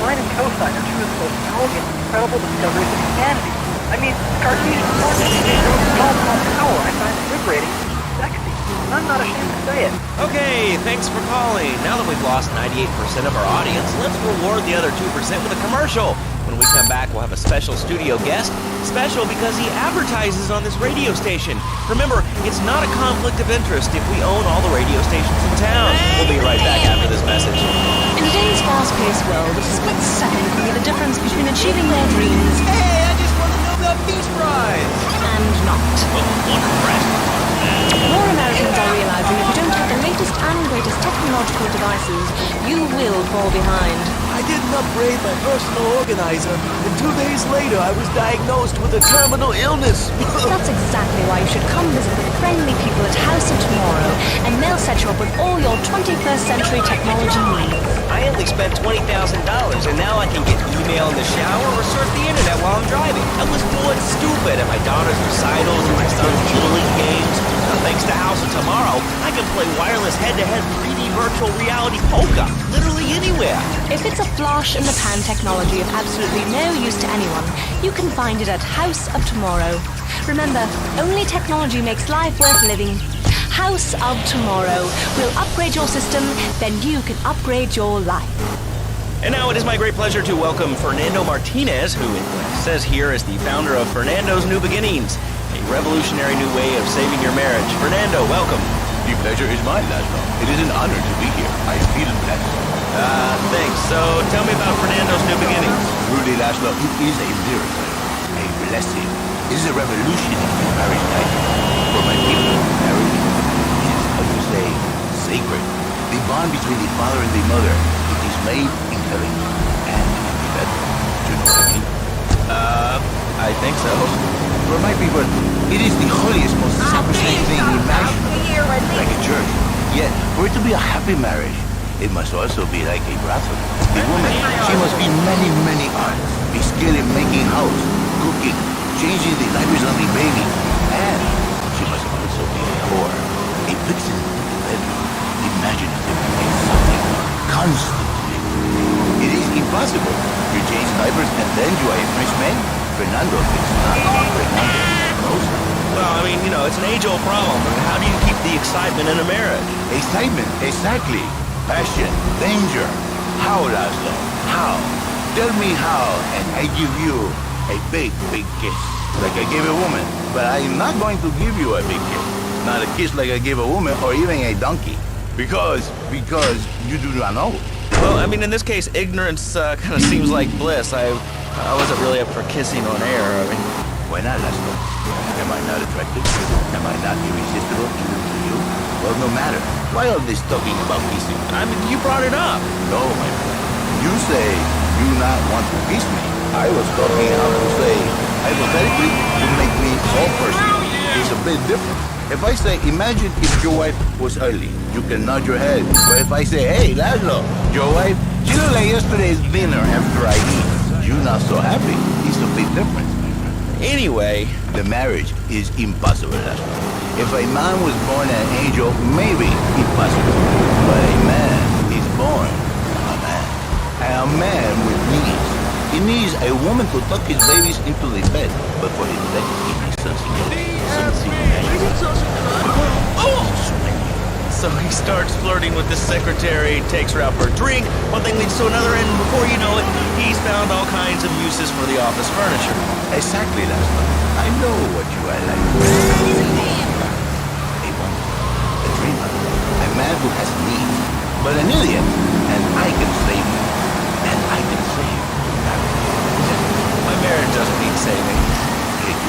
sine and cosine are two of the most elegant, incredible discoveries of humanity. I mean, Cartesian coordinates don't all power. I find it liberating and sexy. I'm not ashamed to say it. Okay, thanks for calling. Now that we've lost 98% of our audience, let's reward the other 2% with a commercial. When we come back, we'll have a special studio guest. Special because he advertises on this radio station. Remember, it's not a conflict of interest if we own all the radio stations in town. We'll be right back after this message. In today's fast-paced world, a split second can be the difference between achieving their dreams Hey, I just won the Nobel Peace Prize! and not. More Americans are realizing if you don't have the latest and greatest technological devices, you will fall behind. I didn't upgrade my personal organizer, and 2 days later I was diagnosed with a terminal illness. That's exactly why you should come visit the friendly people at House of Tomorrow, and they'll set you up with all your 21st century technology needs. I only spent $20,000, and now I can get email in the shower or surf the internet while I'm driving. I was bored stupid at my daughter's recitals and my son's Little League games. Now, thanks to House of Tomorrow, I can play wireless head-to-head 3D virtual reality poker literally anywhere. If it's a flash-in-the-pan technology of absolutely no use to anyone, you can find it at House of Tomorrow. Remember, only technology makes life worth living. House of Tomorrow. We'll upgrade your system, then you can upgrade your life. And now it is my great pleasure to welcome Fernando Martinez, who it says here is the founder of Fernando's New Beginnings, a revolutionary new way of saving your marriage. Fernando, welcome. The pleasure is mine, Laszlo. It is an honor to be here. I feel blessed. Thanks. So tell me about Fernando's New Beginnings. Truly, Laszlo, it is a miracle, a blessing. It is a revolution in marriage life. For my people, marriage is, how to say, sacred. The bond between the father and the mother, it is made in heaven and in the bed. Do you know what I mean? I think so. For my people, it is the holiest, most sacrosanct thing imaginable. Like a church. Yet, for it to be a happy marriage, it must also be like a brothel. The woman, she must be many, many arts. Be skilled in making house, cooking, changing the diapers on the baby. And she must also be a whore. A vixen in the bedroom. Imaginative and something constantly. It is impossible. You change diapers and then you are a French man? Fernando thinks not. Fernando knows not. Well, I mean, you know, it's an age-old problem. I mean, how do you keep the excitement in a marriage? Excitement, exactly. Passion, danger. How, Laszlo? How? Tell me how, and I give you a big, big kiss. Like I gave a woman. But I am not going to give you a big kiss. Not a kiss like I gave a woman or even a donkey. Because you do not know. Well, I mean, in this case, ignorance kind of seems like bliss. I wasn't really up for kissing on air. I mean, Why not, Laszlo? Am I not attractive? Am I not irresistible even to you? Well, no matter. Why all this talking about kissing? I mean, you brought it up. No, my friend. You say you not want to kiss me. I was talking how to say, hypothetically, to make me all personal. It's a bit different. If I say, imagine if your wife was ugly, you can nod your head. But if I say, hey, Laszlo, your wife, she looked like yesterday's dinner after I eat. You're not so happy. It's a big difference, my friend. Anyway, The marriage is impossible, Laszlo. If a man was born an angel, maybe impossible. But a man is born a man. And a man with needs. He needs a woman to tuck his babies into the bed. But for his bed, he needs something else. Something magical. so he starts flirting with the secretary, takes her out for a drink. One thing leads to another, and before you know it, he's found all kinds of uses for the office furniture. Exactly, Laszlo. I know what you are like. A woman, a dreamer, a man who has needs, but an idiot. And I can save you. And I can save My marriage doesn't need saving.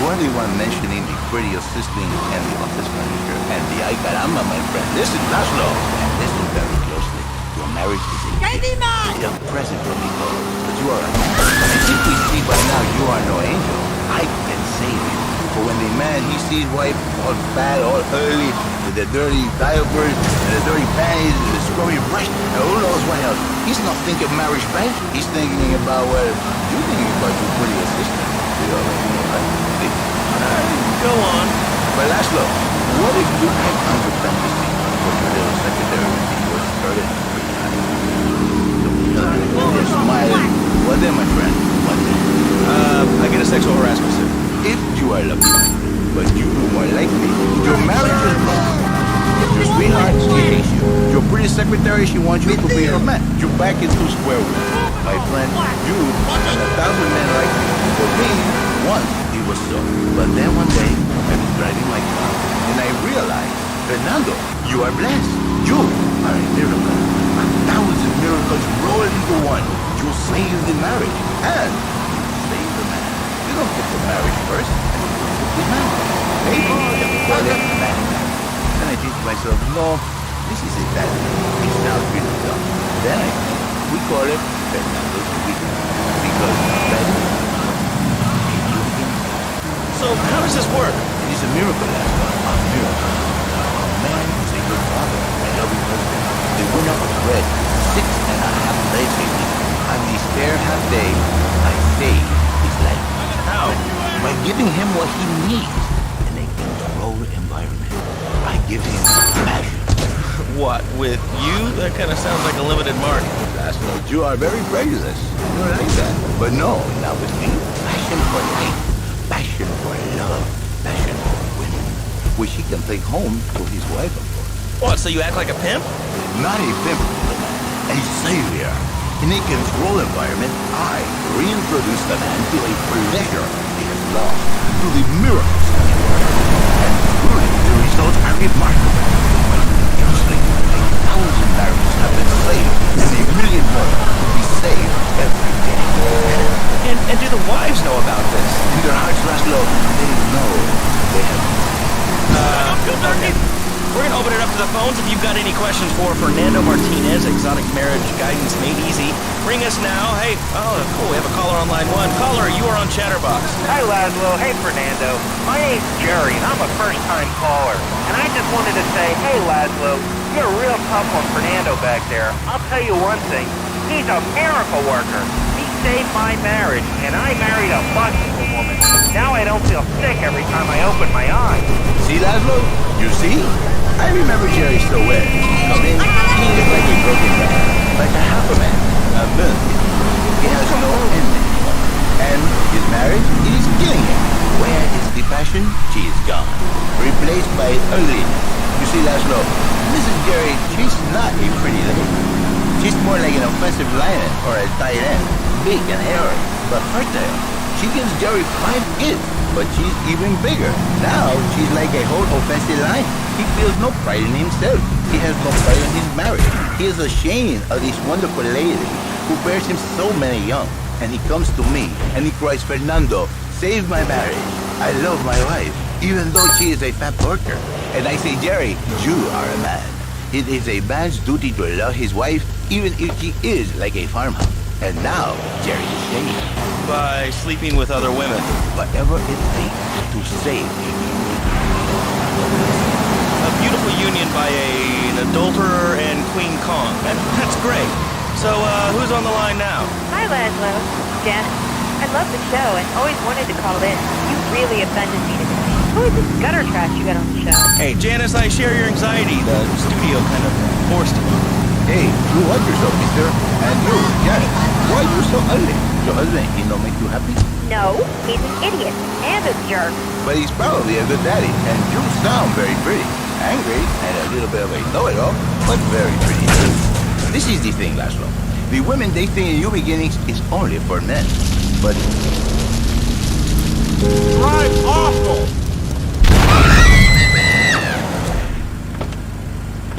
you are the one mentioning the pretty assisting and the office manager and the ay caramba, my friend. Listen, Laszlo, and listen very closely. Your marriage is a gift, a present from the Lord. But you are a man. And if we see by now you are no angel, I can save you. For when the man, he sees wife all fat, all early, with the dirty diapers, and the dirty panties, and the scrubby brush, and who knows what else. He's not thinking marriage bank. He's thinking about, well, you're thinking about your pretty assistant. You already know, right? Go on. But Laszlo, what if you act on your fantasy for your little secretary when you first started? You're smiling, Jerry, she wants you to be her man. You're back into square one. My friend, you and 1,000 men like you. For me, once it was so. But then one day, I was driving my car, and I realized, Fernando, you are blessed. You are a miracle. 1,000 miracles rolled into one. You saved the marriage, and you saved the man. You don't put the marriage first. You put the man. The man. And I think to myself, no, this is it. It sounds really dumb. Then I think, we call it Fernando's weekend. Because that is So how does this work? it is a miracle, Laszlo. A miracle. A man is a good father, a loving husband. The winner of bread, 6.5 days a week. On the spare half day, I save his life. How? By giving him what he needs in a controlled environment. I give him passion. What, with you? That kind of sounds like a limited market. Laszlo, you are very prejudiced. You don't like that. But no, not with me. Passion for life. Passion for love. Passion for women. Which he can take home to his wife, of course. What, so you act like a pimp? Not a pimp, a savior. In a controlled environment, I reintroduce the man to a pleasure he has lost, to the miracles of the world. And truly, the results are remarkable. Just like 1,000 marriages have been saved, and 1 million more will be saved every day. And do the wives know about this? In their hearts, Laszlo, they know they have Okay. We're going to open it up to the phones. If you've got any questions for Fernando Martinez, Exotic Marriage Guidance Made Easy, ring us now. Hey, oh, cool, we have a caller on line 1. Caller, you are on Chatterbox. Hi, Laszlo. Hey, Fernando. My name's Jerry, and I'm a first-time caller. And I just wanted to say, hey, Laszlo, you're a real tough one, Fernando back there. I'll tell you one thing. He's a miracle worker. He saved my marriage, and I married a functional woman. Now I don't feel sick every time I open my eyes. See, Laszlo? You see? I remember Jerry so well. Come in, he is like a broken man, like a half a man, a villain. He has no end anymore. And his marriage is killing him. Where is the passion? She is gone. Replaced by ugliness. You see, Laszlo, Mrs. Jerry, she's not a pretty lady. She's more like an offensive lion or a tight end. Big and hairy, but fertile. She gives Jerry 5 kids, but she's even bigger. Now, she's like a whole offensive lion. He feels no pride in himself. He has no pride in his marriage. He is ashamed of this wonderful lady who bears him so many young. And he comes to me and he cries, Fernando, save my marriage. I love my wife, even though she is a fat worker. And I say, Jerry, you are a man. It is a man's duty to love his wife, even if she is like a farmhouse. And now, Jerry is saved. By sleeping with other women. Whatever it takes to save a A beautiful union by an adulterer and Queen Kong. That's great. So, who's on the line now? Hi, Laszlo. Janet. I love the show and always wanted to call in. You really offended me today. Who is this gutter trash you got on the show? Hey, Janice, I share your anxiety. The studio kind of forced it. Hey, you watch yourself, mister. And you, Janet, why are you so ugly? Your husband, he don't make you happy? No, he's an idiot and a jerk. But he's probably a good daddy, and you sound very pretty. Angry, and a little bit of a know-it-all, but very pretty. This is the thing, Laszlo. The women they think in new beginnings is only for men. But... Drive awful!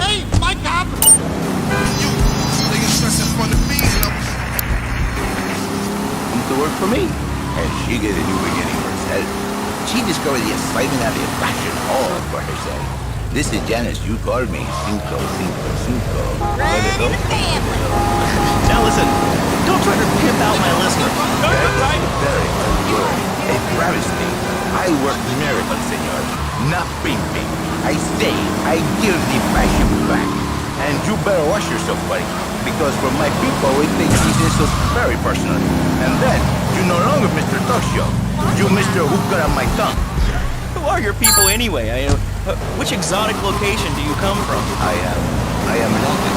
Hey, my cop! You, they just in front of me, and I'm... come to work for me. And she get a new beginning herself. She discovered the excitement of the fashion all for herself. This is Janice. You called me. Cinco. Run in the family. Now listen, don't try to pimp out my listener. Very good. A travesty. I work miracles, senor. Not pimping. I say, I give the fashion back. And you better watch yourself, buddy. Because for my people, we take these insults very personally. And then, you no longer Mr. Talk Show. You Mr. Who Got On My Tongue. Who are your people anyway? Which exotic location do you come from? I am Latin.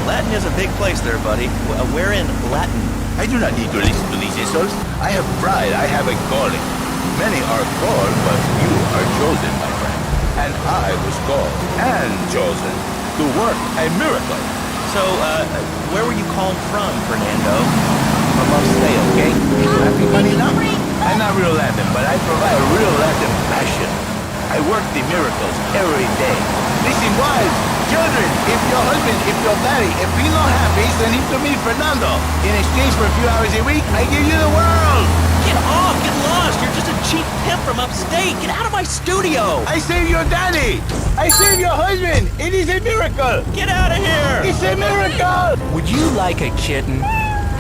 Latin is a big place there, buddy. Where in Latin? I do not need to listen to these insults. I have pride. I have a calling. Many are called, but you are chosen, my friend. And I was called and chosen to work a miracle. So, where were you calling from, Fernando? From upstate, okay? Happy money now? I'm not real Latin, but I provide real Latin passion. I work the miracles every day. Listen, wives, children, if your husband, if you're married, if he's not happy, send him to me, Fernando. In exchange for a few hours a week, I give you the world. Get off! Get lost! You're just a cheap pimp from upstate! Get out of my studio! I save your daddy. I save your husband. It is a miracle. Get out of here! It's a miracle. Would you like a kitten?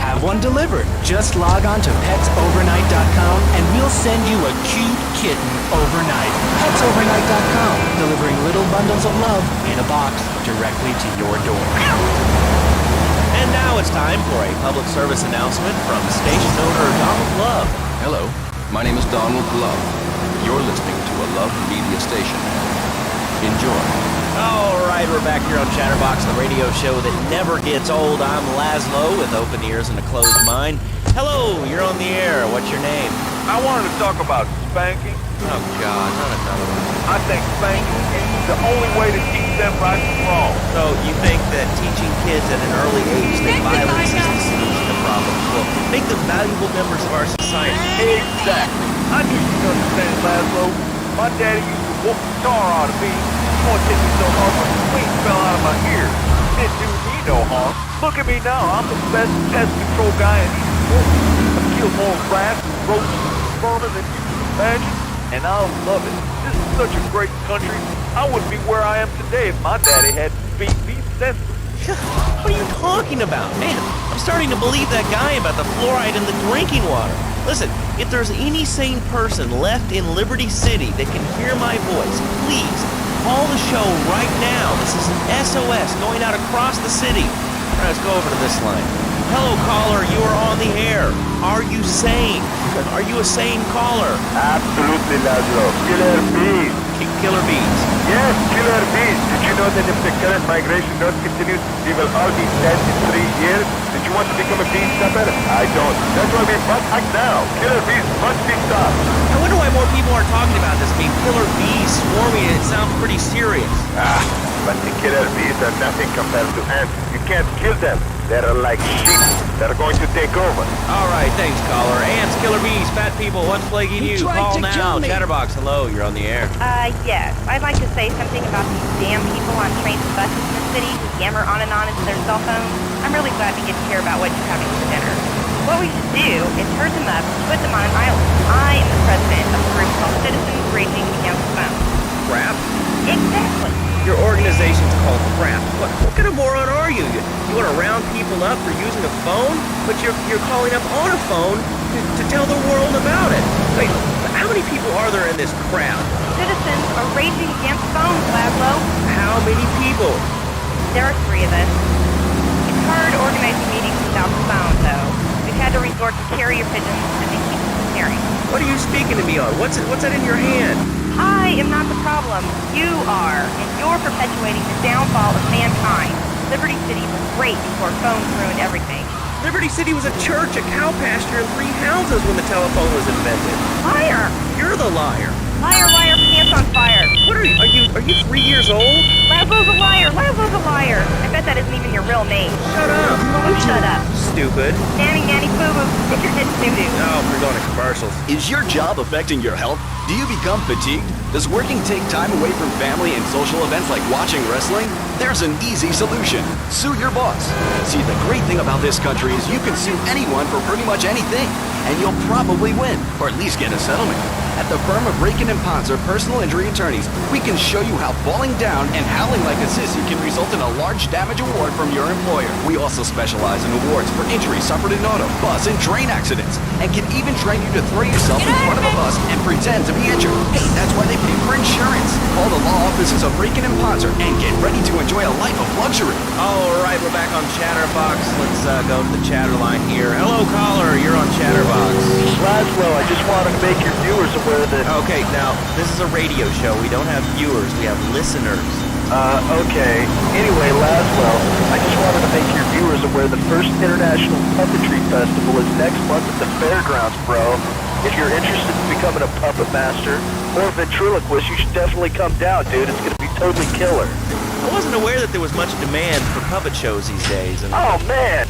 Have one delivered. Just log on to petsovernight.com and we'll send you a cute kitten overnight. Petsovernight.com, delivering little bundles of love in a box directly to your door. And now it's time for a public service announcement from station owner Donald Love. Hello, my name is Donald Love. You're listening to a Love Media station. Enjoy. All right, we're back here on Chatterbox, the radio show that never gets old. I'm Laszlo with open ears and a closed mind. Hello, you're on the air. What's your name? I wanted to talk about spanking. Oh, God, not another one. I think spanking is the only way to teach them right from wrong. So you think that teaching kids at an early age that violence is the solution to problems will make them valuable members of our society? Exactly. I knew you'd understand, Laszlo. My daddy used to whoop the tar out of me. He wanted to hit me so hard my wings fell out of my ear. It didn't do me no harm. Look at me now. I'm the best pest control guy in East Point. I've killed more rats, roaches, and sperma than you can imagine, and I love it. This is such a great country. I wouldn't be where I am today if my daddy hadn't beat me senseless. What are you talking about? Man, I'm starting to believe that guy about the fluoride in the drinking water. Listen, if there's any sane person left in Liberty City that can hear my voice, please call the show right now. This is an SOS going out across the city. All right, let's go over to this line. Hello, caller. You are on the air. Are you sane? Are you a sane caller? Absolutely, Laszlo. Killer bees. Killer bees. Yes, killer bees. Did you know that if the current migration rate continues, we will all be dead in 3 years? Did you want to become a bee stopper? I don't. That's why we must act now. Killer bees must be stopped. I wonder why more people are talking about this. I mean, killer bees swarming, it sounds pretty serious. But the killer bees are nothing compared to ants. You can't kill them. They're like sheep. They're going to take over. All right, thanks, caller. Ants, killer bees, fat people, what's plaguing He you? tried Call to now. kill me. Chatterbox, hello, you're on the air. Yes. I'd like to say something about these damn people on trains and buses in the city who yammer on and on into their cell phones. I'm really glad we get to hear about what you're having for dinner. What we should do is herd them up and put them on an island. I am the president of a group called Citizens Raging Against the Phone. Crap? Exactly. Your organization's called Crap. What kind of moron are you? You want to round people up for using a phone? But you're calling up on a phone to tell the world about it. Wait, how many people are there in this crowd? Citizens are raging against phones, Laszlo. How many people? There are 3 of us. It's hard organizing meetings without the phone, though. We've had to resort to carrier pigeons and they keep us carrying. What are you speaking to me on? What's that in your hand? I am not the problem. You are, and you're perpetuating the downfall of mankind. Liberty City was great before phones ruined everything. Liberty City was a church, a cow pasture, and 3 houses when the telephone was invented. Liar! You're the liar. Liar, liar, pants on fire. What are you 3 years old? Laszlo's a liar. Laszlo's a liar. I bet that isn't even your real name. Shut up. You shut up. Stupid. Nanny, nanny, boo-boo. Get your head doo-doo. Oh, we're going to commercials. Is your job affecting your health? Do you become fatigued? Does working take time away from family and social events like watching wrestling? There's an easy solution. Sue your boss. See, the great thing about this country is you can sue anyone for pretty much anything, and you'll probably win, or at least get a settlement. At the firm of Rakin & Ponzer Personal Injury Attorneys, we can show you how falling down and howling like a sissy can result in a large damage award from your employer. We also specialize in awards for injuries suffered in auto, bus, and train accidents, and can even train you to throw yourself in front of a bus and pretend to be injured. Hey, that's why they pay for insurance. Call the law offices of Rakin & Ponzer and get ready to enjoy a life of luxury. All right, we're back on Chatterbox. Let's go to the chatter line here. Hello, caller. You're on Chatterbox. Laszlo, I just wanted to make your viewers aware that... Okay, now, this is a radio show. We don't have viewers. We have listeners. Okay. Anyway, Laszlo, I just wanted to make your viewers aware the first International Puppetry Festival is next month at the fairgrounds, bro. If you're interested in becoming a puppet master or a ventriloquist, you should definitely come down, dude. It's gonna be totally killer. I wasn't aware that there was much demand for puppet shows these days. And Oh, man!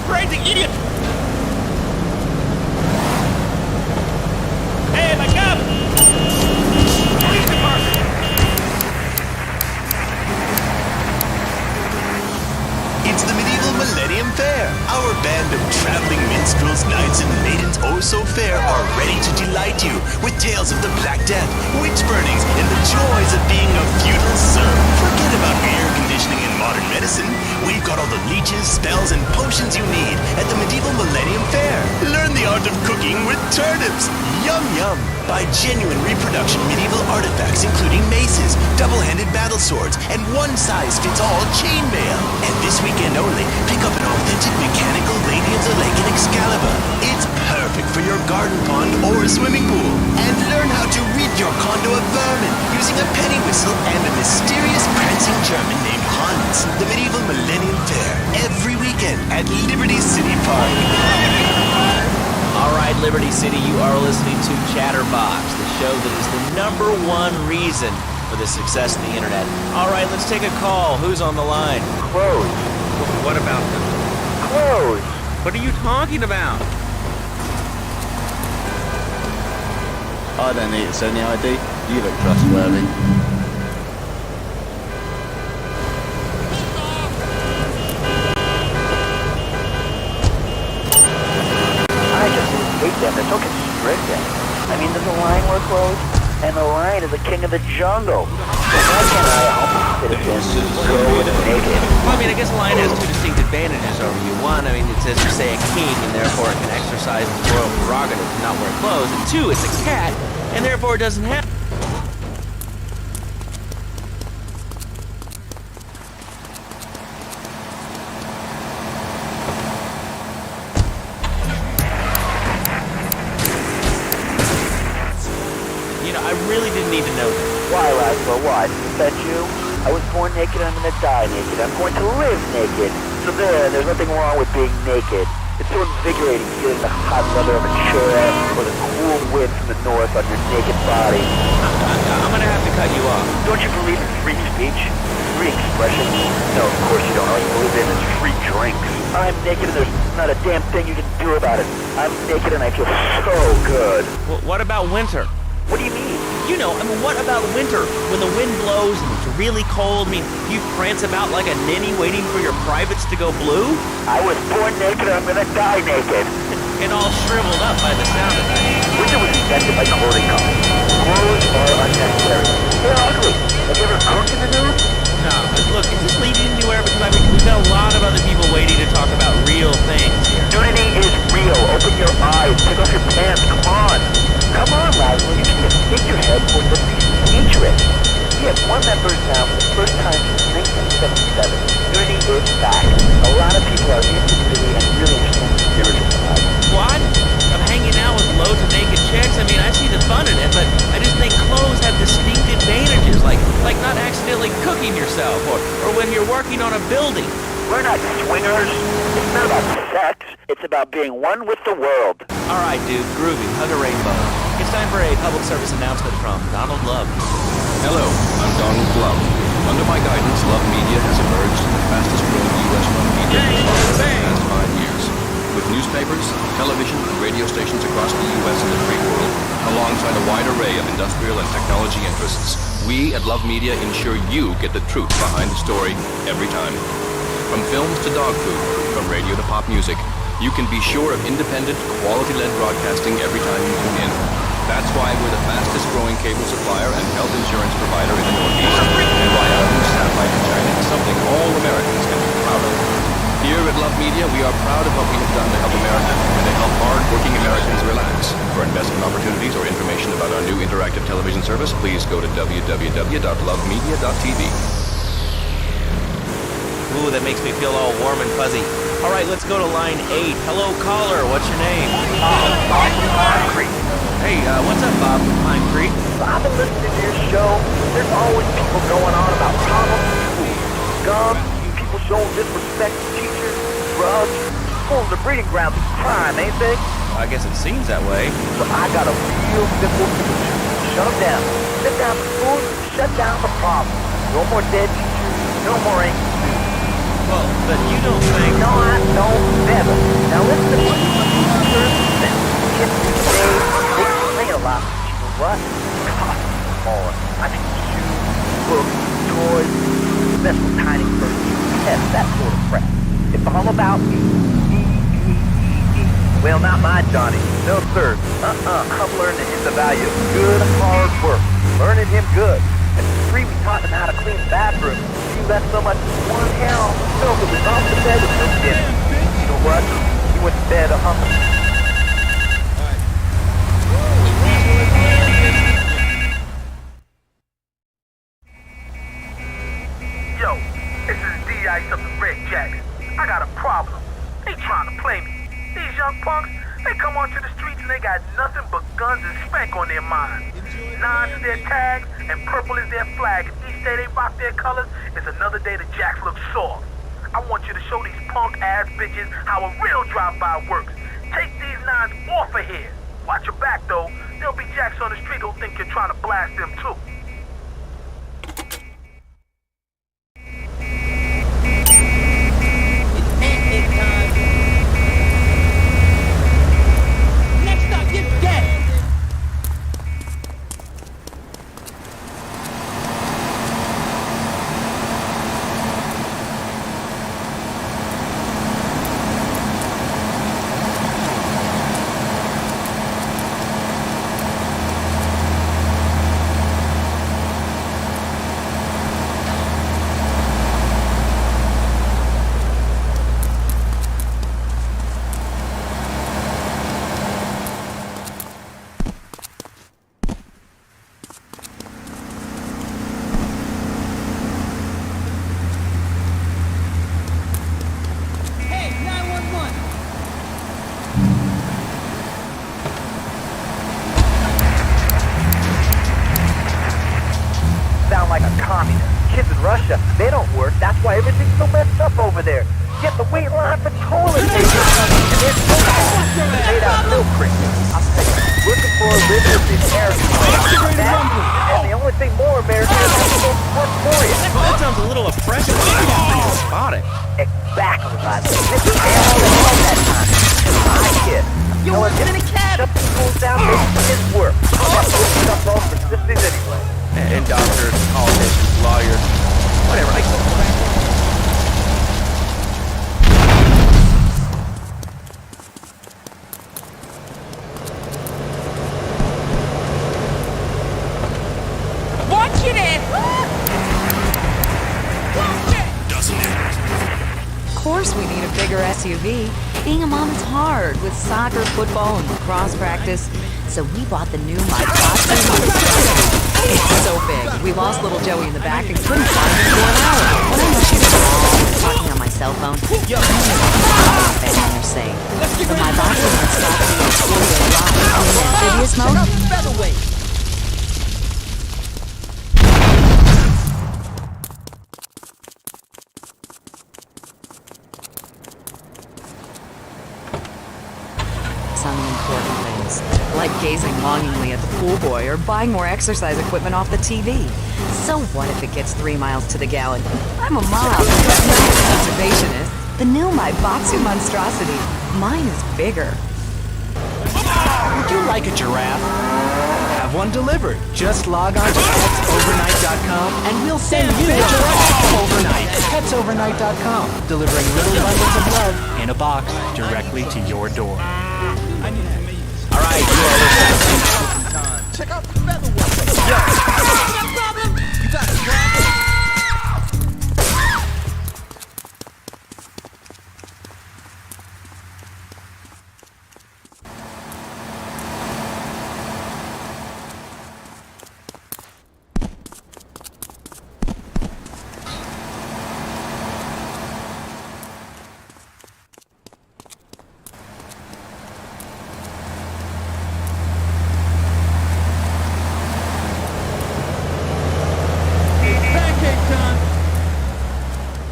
crazy idiot! Hey, my God! Police department! It's the Medieval Millennium Fair. Our band of traveling minstrels, knights, and maidens oh so fair are ready to delight you with tales of the Black Death, witch burnings, and the joys of being a feudal serf. Forget about air conditioning and modern medicine. We've got all the leeches, spells, and potions you need at the Medieval Millennium Fair. Learn the art of cooking with turnips. Yum yum. Buy genuine reproduction medieval artifacts including maces, double-handed battle swords, and one-size-fits-all chainmail. And this weekend only, pick up an authentic mechanical Lady of the Lake in Excalibur. It's perfect for your garden pond or swimming pool. And learn how to rid your condo of vermin using a penny whistle and a mysterious prancing German named Hans. The Medieval Millennium Fair, every weekend at Liberty City Park. All right, Liberty City, you are listening to Chatterbox, the show that is the #1 reason for the success of the internet. All right, let's take a call. Who's on the line? Clothes. What about them? Clothes. What are you talking about? I don't need to send the ID. You look trustworthy. I just hate them. They're so constricting. I mean, there's a line we're closed, and the lion is the king of the jungle. So why can't I help citizens go naked? Well, I mean, I guess a lion has two distinct advantages over you. One, I mean, it says you say a king, and therefore it can exercise its royal prerogative to not wear clothes. And two, it's a cat, and therefore it doesn't have... You know, I really didn't need to know that. Why, Laszlo? Why? Does it offend you? I was born naked and I'm gonna die naked. I'm going to live naked. So there's nothing wrong with being naked. It's so invigorating to get in the hot weather of a chair or the cool wind from the north on your naked body. I'm gonna have to cut you off. Don't you believe in free speech? Free expression? No, of course you don't. All you believe in is free drinks. I'm naked and there's not a damn thing you can do about it. I'm naked and I feel so good. Well, what about winter? What do you mean? You know, I mean, what about winter? When the wind blows and it's really cold, I mean, you prance about like a ninny waiting for your privates to go blue? I was born naked and I'm gonna die naked. And all shriveled up by the sound of that. Winter was invented by clothing companies. Clothes are unnecessary. They're ugly. Have you ever cooked in the nude? No, but look, is this leading anywhere? Because I mean, we've got a lot of other people waiting to talk about real things here. Nudity is real. Open your eyes. Take off your pants. Come on. Come on, Laszlo. You can just stick your head for the dangerous. We have more members now for the first time since 1977. Nudity is back. A lot of people are into nudity and really understand the spiritual side. What? I'm hanging out with loads of naked chicks. I mean, I see the fun in it, but I just think clothes have distinct advantages, like not accidentally cooking yourself, or when you're working on a building. We're not swingers. It's not about sex. It's about being one with the world. All right, dude, groovy. Hug a rainbow. It's time for a public service announcement from Donald Love. Hello, I'm Donald Love. Under my guidance, Love Media has emerged as the fastest growing U.S. media newspapers, television, and radio stations across the U.S. and the free world, alongside a wide array of industrial and technology interests, we at Love Media ensure you get the truth behind the story every time. From films to dog food, from radio to pop music, you can be sure of independent, quality-led broadcasting every time you tune in. That's why we're the fastest-growing cable supplier and health insurance provider in the Northeast, and why our new satellite in China is something all Americans can be proud of. Here at Love Media, we are proud of what we have done to help America and to help hard-working Americans relax. For investment opportunities or information about our new interactive television service, please go to www.lovemedia.tv. Ooh, that makes me feel all warm and fuzzy. All right, let's go to line 8. Hello, caller. What's your name? Bob from Pine Creek. Hey, what's up, Bob from Pine Creek? I've been listening to your show. There's always people going on about problems in school. Guns, people showing disrespect to teachers, drugs. Schools are breeding grounds of crime, ain't they? I guess it seems that way. So I got a real simple solution. Shut them down. Shut down the schools, shut down the problem. No more dead teachers, no more angry students. Well, but you don't think... No, I don't never. Now listen to what kids these days, they complain a lot. You know what? Cost more. I mean, shoes, books, toys, special tiny furniture, pets, that sort of crap. It's all about me. Well, not my Johnny. No, sir. I'm learning him the value of good, hard work. Learning him good. At 3, we taught him how to clean the bathroom. He left so much one hair on the sofa that was off the bed with him in it. You know what? He went to bed Yo, this is D-Ice of the Red Jacks. I got a problem. They trying to play me. These young punks, they come onto the streets and they got nothing but guns and spank on their minds. 9's is their tags and purple is their flag. If each day they rock their colors, it's another day the Jacks look soft. I want you to show these punk-ass bitches how a real drive-by works. Take these 9's off of here. Watch your back, though. There'll be Jacks on the street who'll think you're trying to blast them, too. They don't work. That's why everything's so messed up over there. Get the wait line for toilet paper. And there's no made out milk cream. I'll tell you, looking for a river in American and the only thing more American is to work for you. That sounds a little oppressive. Spot it. Exactly, lad. This is all that time. My kid. You're working in a cab. Shut the schools down, make his work. That's what stuff off for sisters anyway. And doctors, politicians, lawyers, whatever. I still go back. Watch it! Doesn't it? Of course we need a bigger SUV. Being a mom is hard with soccer, football, and lacrosse practice. So we bought the new My Boxer. It's so big. We lost little Joey in the back and couldn't find him for an hour. When I know she's talking on my cell phone, and they're saying, the My Boxer monstrosity is 4-wheel drive in amphibious mode. Featherweight. On the important things, like gazing longingly at the pool boy or buying more exercise equipment off the TV. So what if it gets 3 miles to the gallon? I'm a mom, not a conservationist. The new My Boxer monstrosity. Mine is bigger. Would you like a giraffe? Have one delivered. Just log on to petsovernight.com and we'll send you a giraffe overnight. Petsovernight.com, delivering little bundles of love in a box directly to your door. All right, you are listening. Check out the featherweight. Yo, got a problem? You got a problem?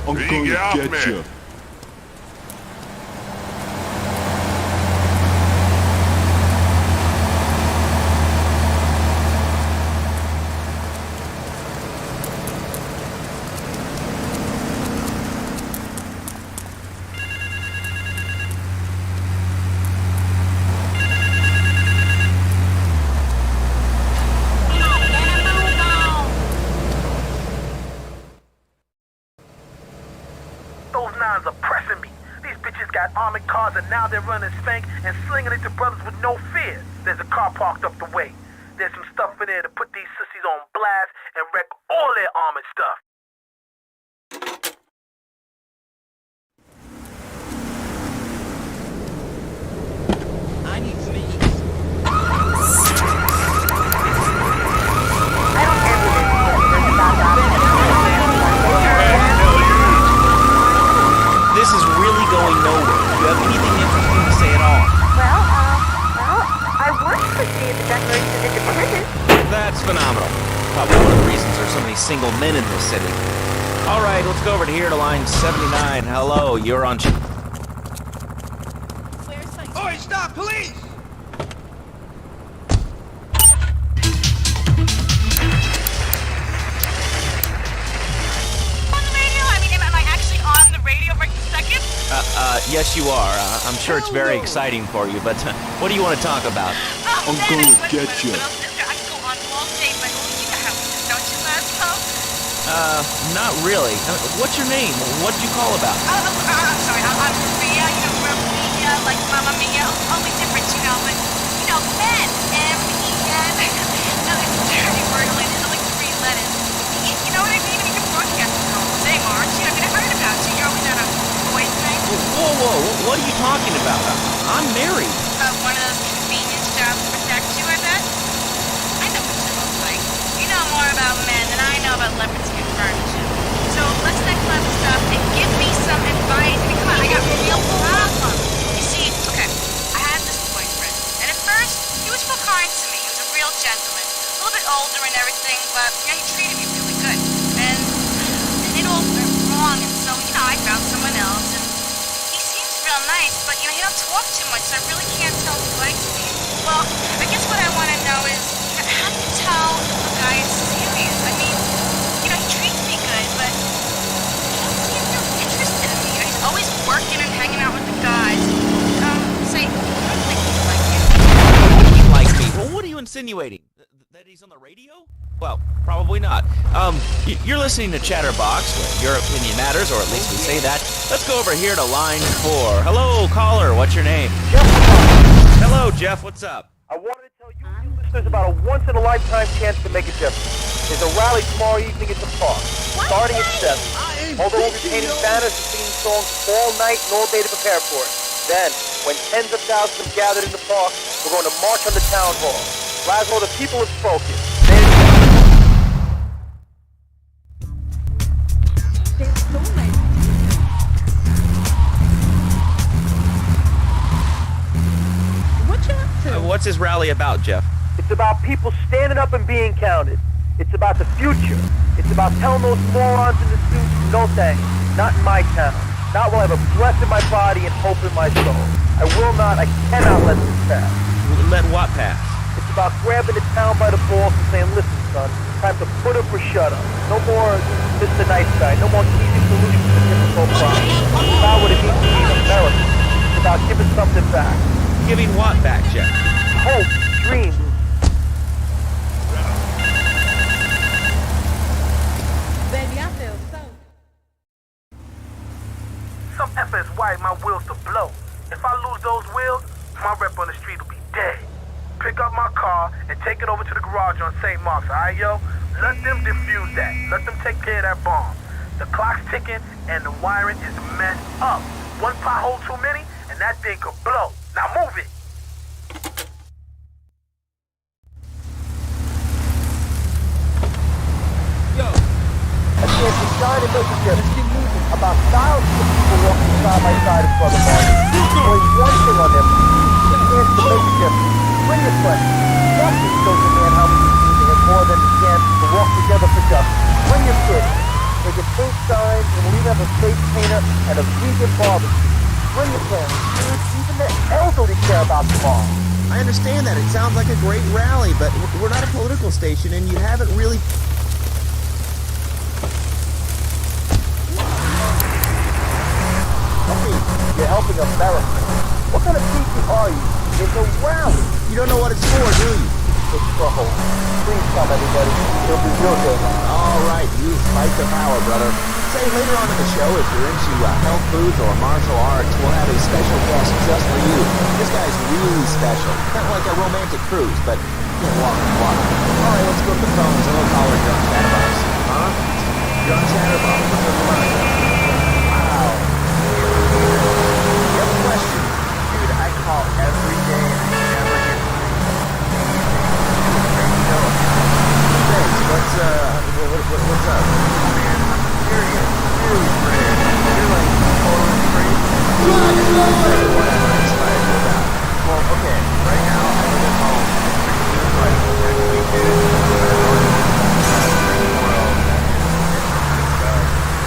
I'm gonna get you. Are pressing me. These bitches got armored cars and now they're running spank and slinging it to brothers with no fear. There's a car parked up the way. There's some stuff in there to put these sissies on blast and wreck all their armored stuff. I need some ease. This is really going nowhere. Do you have anything interesting to say at all? I wanted to see the Declaration of Independence. That's phenomenal. Probably one of the reasons there's so many single men in this city. All right, let's go over to here to line 79. Hello, you're on... Oi, stop, police! Yes, you are. I'm sure it's very exciting for you, but what do you want to talk about? I'm gonna get you. Not really. What's your name? What did you call about? I'm sorry, I'm Maria, we're Mia, like Mamma Mia, only different, but, men, M-E-N, it's a dirty word, it's like 3 letters. You know what I mean? You can broadcast it all the same, aren't you? I mean, I heard about you, you're always on a voice thing. Whoa, what are you talking about? I'm married. One of those convenience jobs to protect you, I bet? I know what you look like. You know more about men than I know about leopard skin furniture. So let's not clever stuff and give me some advice. I mean, come on, I got real problems. You see, okay, I had this boyfriend, and at first, he was real kind to me. He was a real gentleman. A little bit older and everything, but, he treated me really good. And it all went wrong, and so, I found someone else, and he seems real nice, but, he don't talk too much, so I really can't tell if he likes me. Well, I guess what I want to know is, how do you tell if a guy is serious? I mean, he treats me good, but he doesn't seem real interested in me. He's always working and hanging out with the guys. Say, I don't think he likes you. He likes me. Well, what are you insinuating? That he's on the radio? Well, probably not. You're listening to Chatterbox, where your opinion matters, or at least we say that. Let's go over here to line 4. Hello, caller. What's your name? Jeff. Hello, Jeff. What's up? I wanted to tell you listeners about a once-in-a-lifetime chance to make a difference. There's a rally tomorrow evening at the park, starting at 7. Although we'll be painting banners and singing songs all night and all day to prepare for it. Then, when tens of thousands have gathered in the park, we're going to march on the town hall. Laszlo, the people have spoken. What's this rally about, Jeff? It's about people standing up and being counted. It's about the future. It's about telling those morons in the suits, no thanks, not in my town. Not while I have a breath in my body and hope in my soul. I cannot let this pass. Let what pass? It's about grabbing the town by the balls and saying, listen, son, time to put up or shut up. No more Mr. Nice Guy. No more easy solutions to difficult problems. It's about what it means to be an American. It's about giving some back. Giving what back, Jeff? Hope, dreams. Baby, I feel so. Some effort is wired my wheels to blow. If I lose those wheels, my rep on the street will be dead. Pick up my car and take it over to the garage on St. Mark's, alright, yo? Let them defuse that. Let them take care of that bomb. The clock's ticking and the wiring is messed up. One pothole too many and that thing could blow. Now move it. Yo. I can't decide to make a difference. About thousands of people walking side by side in front of us. There's one thing on them. The chance to make a difference. Bring your friends. Justice shows a man how we need to have more than the chance to walk together for justice. Bring your kids. They can paint signs and we have a face painter and a vegan barbecue. Bring your parents. Even the elderly care about tomorrow. I understand that. It sounds like a great rally, but we're not a political station and you haven't really... You're helping America. What kind of people are you? It's a rally. You don't know what it's for, do you? It's for hope. Please come, everybody. It'll be your day. All right, you fight the power, brother. Say later on in the show, if you're into health foods or martial arts, we'll have a special guest just for you. This guy's really special. Kind of like a romantic cruise, but you know, walk. All right, let's go to the phones and we'll call her John Chatterbox. Huh? John Chatterbox, what's on your mind? Wow. You have a question? Dude, I call every day and I never get Thanks, what's up? Man, I'm serious. Really, Fred. You're like totally free. Whatever I inspired you about. Well, okay, right now I live at home. Next weekend,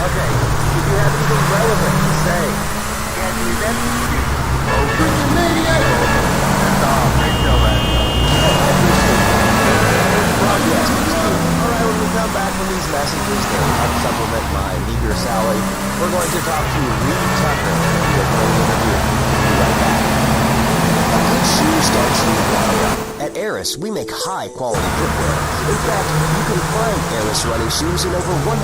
okay, if you have anything relevant to say, can't do that. Open the media. That's all. Great show, man. Alright, when we come back from these messages that help supplement my meager salary, we're going to talk to Reed Tucker in a great interview. Be right back. A good shoe starts from the ground up. At Eris, we make high-quality footwear. In fact, you can find Eris running shoes in over 140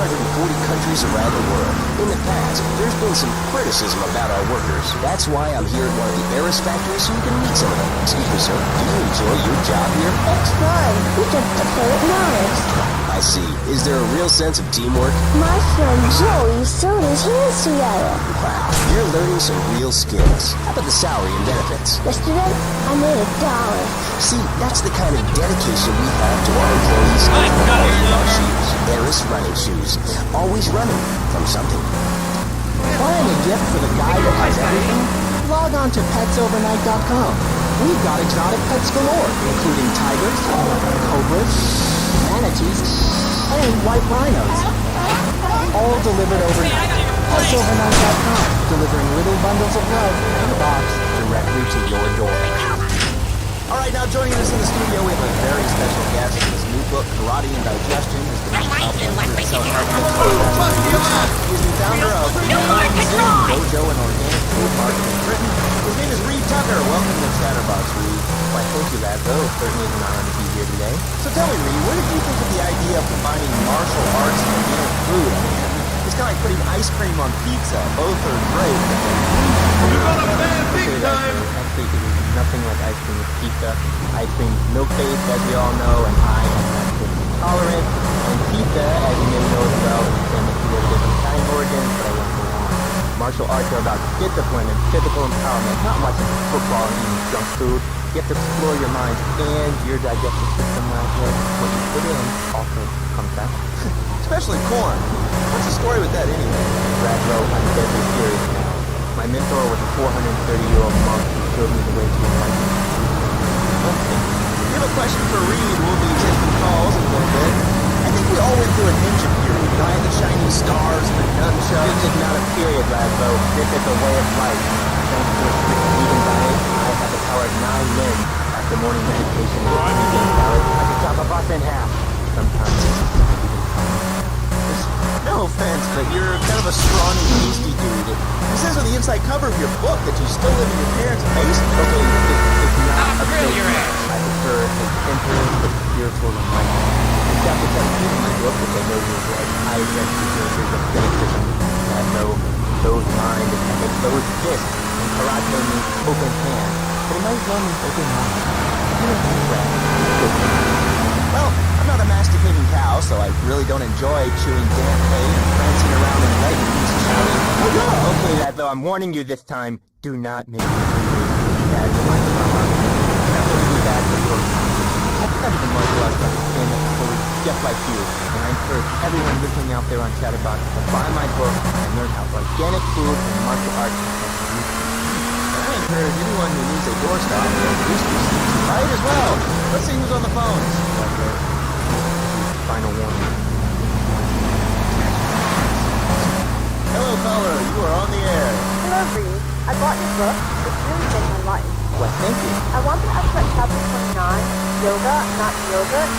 countries around the world. In the past, there's been some criticism about our workers. That's why I'm here at one of the Eris factories so you can meet some of them. Excuse me, sir. Do you enjoy your job here? It's fun. We get to play at Mars. I see. Is there a real sense of teamwork? My friend Joey sewed his hands together. Wow, you're learning some real skills. How about the salary and benefits? Yesterday, I made $1. See, that's the kind of dedication we have to our employees and to the quality of our shoes. Eris running shoes. Always running from something. Planning a gift for the guy that has everything? Log on to petsovernight.com. We've got exotic pets galore, including tigers, cobras, manatees, and white rhinos. All delivered overnight. Petsovernight.com, delivering little bundles of love in a box directly to your door. All right, now joining us in the studio, we have a very special guest. His new book, Karate and Digestion, has been out there for self-help. He's the founder of Dojo and Organic Food Market in Britain. His name is Reed Tucker. Welcome to Chatterbox, Reed. Why, thank you, Laszlo. It certainly is an honor to be here today. So tell me, Reed, where did you think of the idea of combining martial arts and organic food? I mean, it's kind of like putting ice cream on pizza. Both are great. You're gonna ban big time! Actually, it is nothing like ice cream with pizza. Ice cream is milk-based, as we all know, and I am lactose intolerant. And pizza, as you may know as well, is from a few different Italian origins, but I won't go on. Martial arts are about discipline and physical empowerment, not much of football and eating junk food. You have to explore your mind and your digestive system, Laszlo. What you put in also comes out. Especially corn. What's the story with that anyway? Laszlo, I'm deadly serious now. My mentor was a 430-year-old monk who showed me the way to enlightenment. If you have a question for Reed, we'll be taking calls in a little bit. I think we all went through a ninja period, buying the shiny stars and the nunchucks. This is not a period, Laszlo. This is a way of life. Thanks to a strict vegan diet, I have the power of 9 men. After morning meditation and a vegan salad, I can chop a bus in half. Sometimes it's even fun. No offense, but you're kind of a scrawny, pasty dude. It says on the inside cover of your book that you still live in your parents' basement. Okay, it's not a fake nut. I prefer a simple but spiritual enlightenment. In chapter 17 of my book, which I know you've read, I address the dangers of cynicism. Laszlo, closed mind is like a closed fist, and karate means open hand. But it might as well mean open mind. You know, well, I'm not a masticating cow, so I really don't enjoy chewing damp hay and prancing around in leggings shouting, "Oh yeah!" Okay, Laszlo, I'm warning you this time. Do not make me do that to my mama. That would be bad for your I studied the martial arts on stand-up fully, just like you, and I encourage everyone listening out there on Chatterbox to buy my book and learn how organic food and martial arts can be used. And I encourage anyone who needs a doorstop or a booster seat to buy it as well. Let's see who's on the phones. Final warning. Hello, caller. You are on the air. Hello, Reed. I bought your book. It's really made my life. Well, thank you. I want to ask about chapter 29, yoga, not yogurt.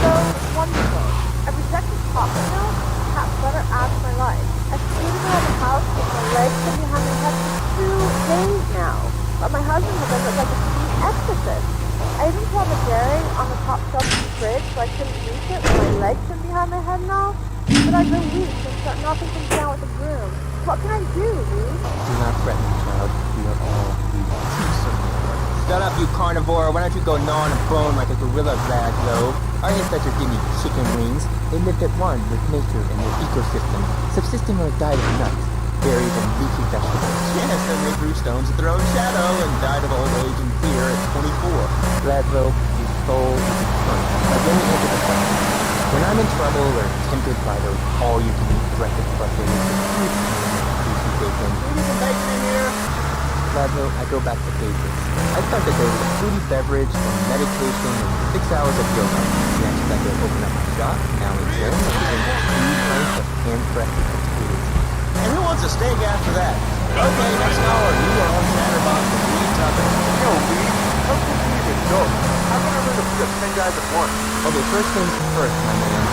So wonderful. I rejected coffee milk. Cat butter adds my life. I skated around the house with my legs and behind my head for 2 days now. But my husband has it like a complete exorcist. I even put the dairy on the top shelf of the fridge so I couldn't reach it with my legs and behind my head now. But I grow weak and start knocking things down with a broom. What can I do, Reed? Do not threaten me, child. We are all weak. Shut up, you carnivore. Why don't you go gnaw on a bone like a gorilla, Laszlo? Our ancestors didn't eat chicken wings. They lived at one with nature and their ecosystem, subsisting on a diet of nuts, berries, and leafy vegetables. Yes, and they threw stones at their own shadow and died of old age and fear at 24. Laszlo, your soul is eternal. Like any edge of the sun. When I'm in trouble or tempted by those all-you-can-eat breakfast buffets with huge juicy bacon, maybe some bacon in here. Laszlo, I go back to basics. I start the day with a fruity beverage, some meditation, and 6 hours of yoga. Next, I go open up my shop, now in Jerry, and present 3 pints of hand-crafted potatoes. And who wants a steak after that? Okay, next hour, you are on Chatterbox with Reed Tucker. Yo, Reed, how confusing. So, how can I learn to flip 10 guys at once? Okay, first things first, my man.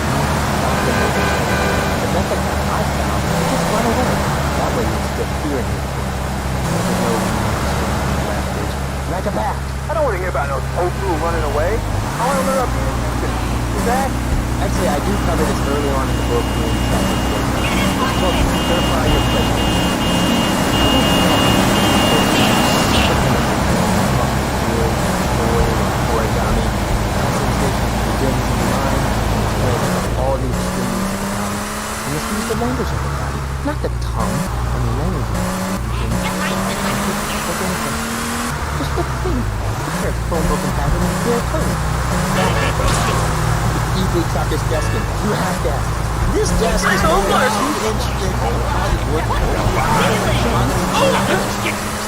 The method I found is just run away. That way you still fear me. Like a bat. I don't want to hear about no tofu running away. I want to learn about being human. Is that? Actually, I do cover this early on in the book. It's called Certify Your Prejudice. Origami. Sensation begins in the mind and spreads from all the extremes of the body. You must use the language of the body, not the tongue. I mean, language just the thing. Picture a phone broken pattern and clear code. You can easily chop this desk in 2 half desks. This desk is only a 2-inch thick Hollywood.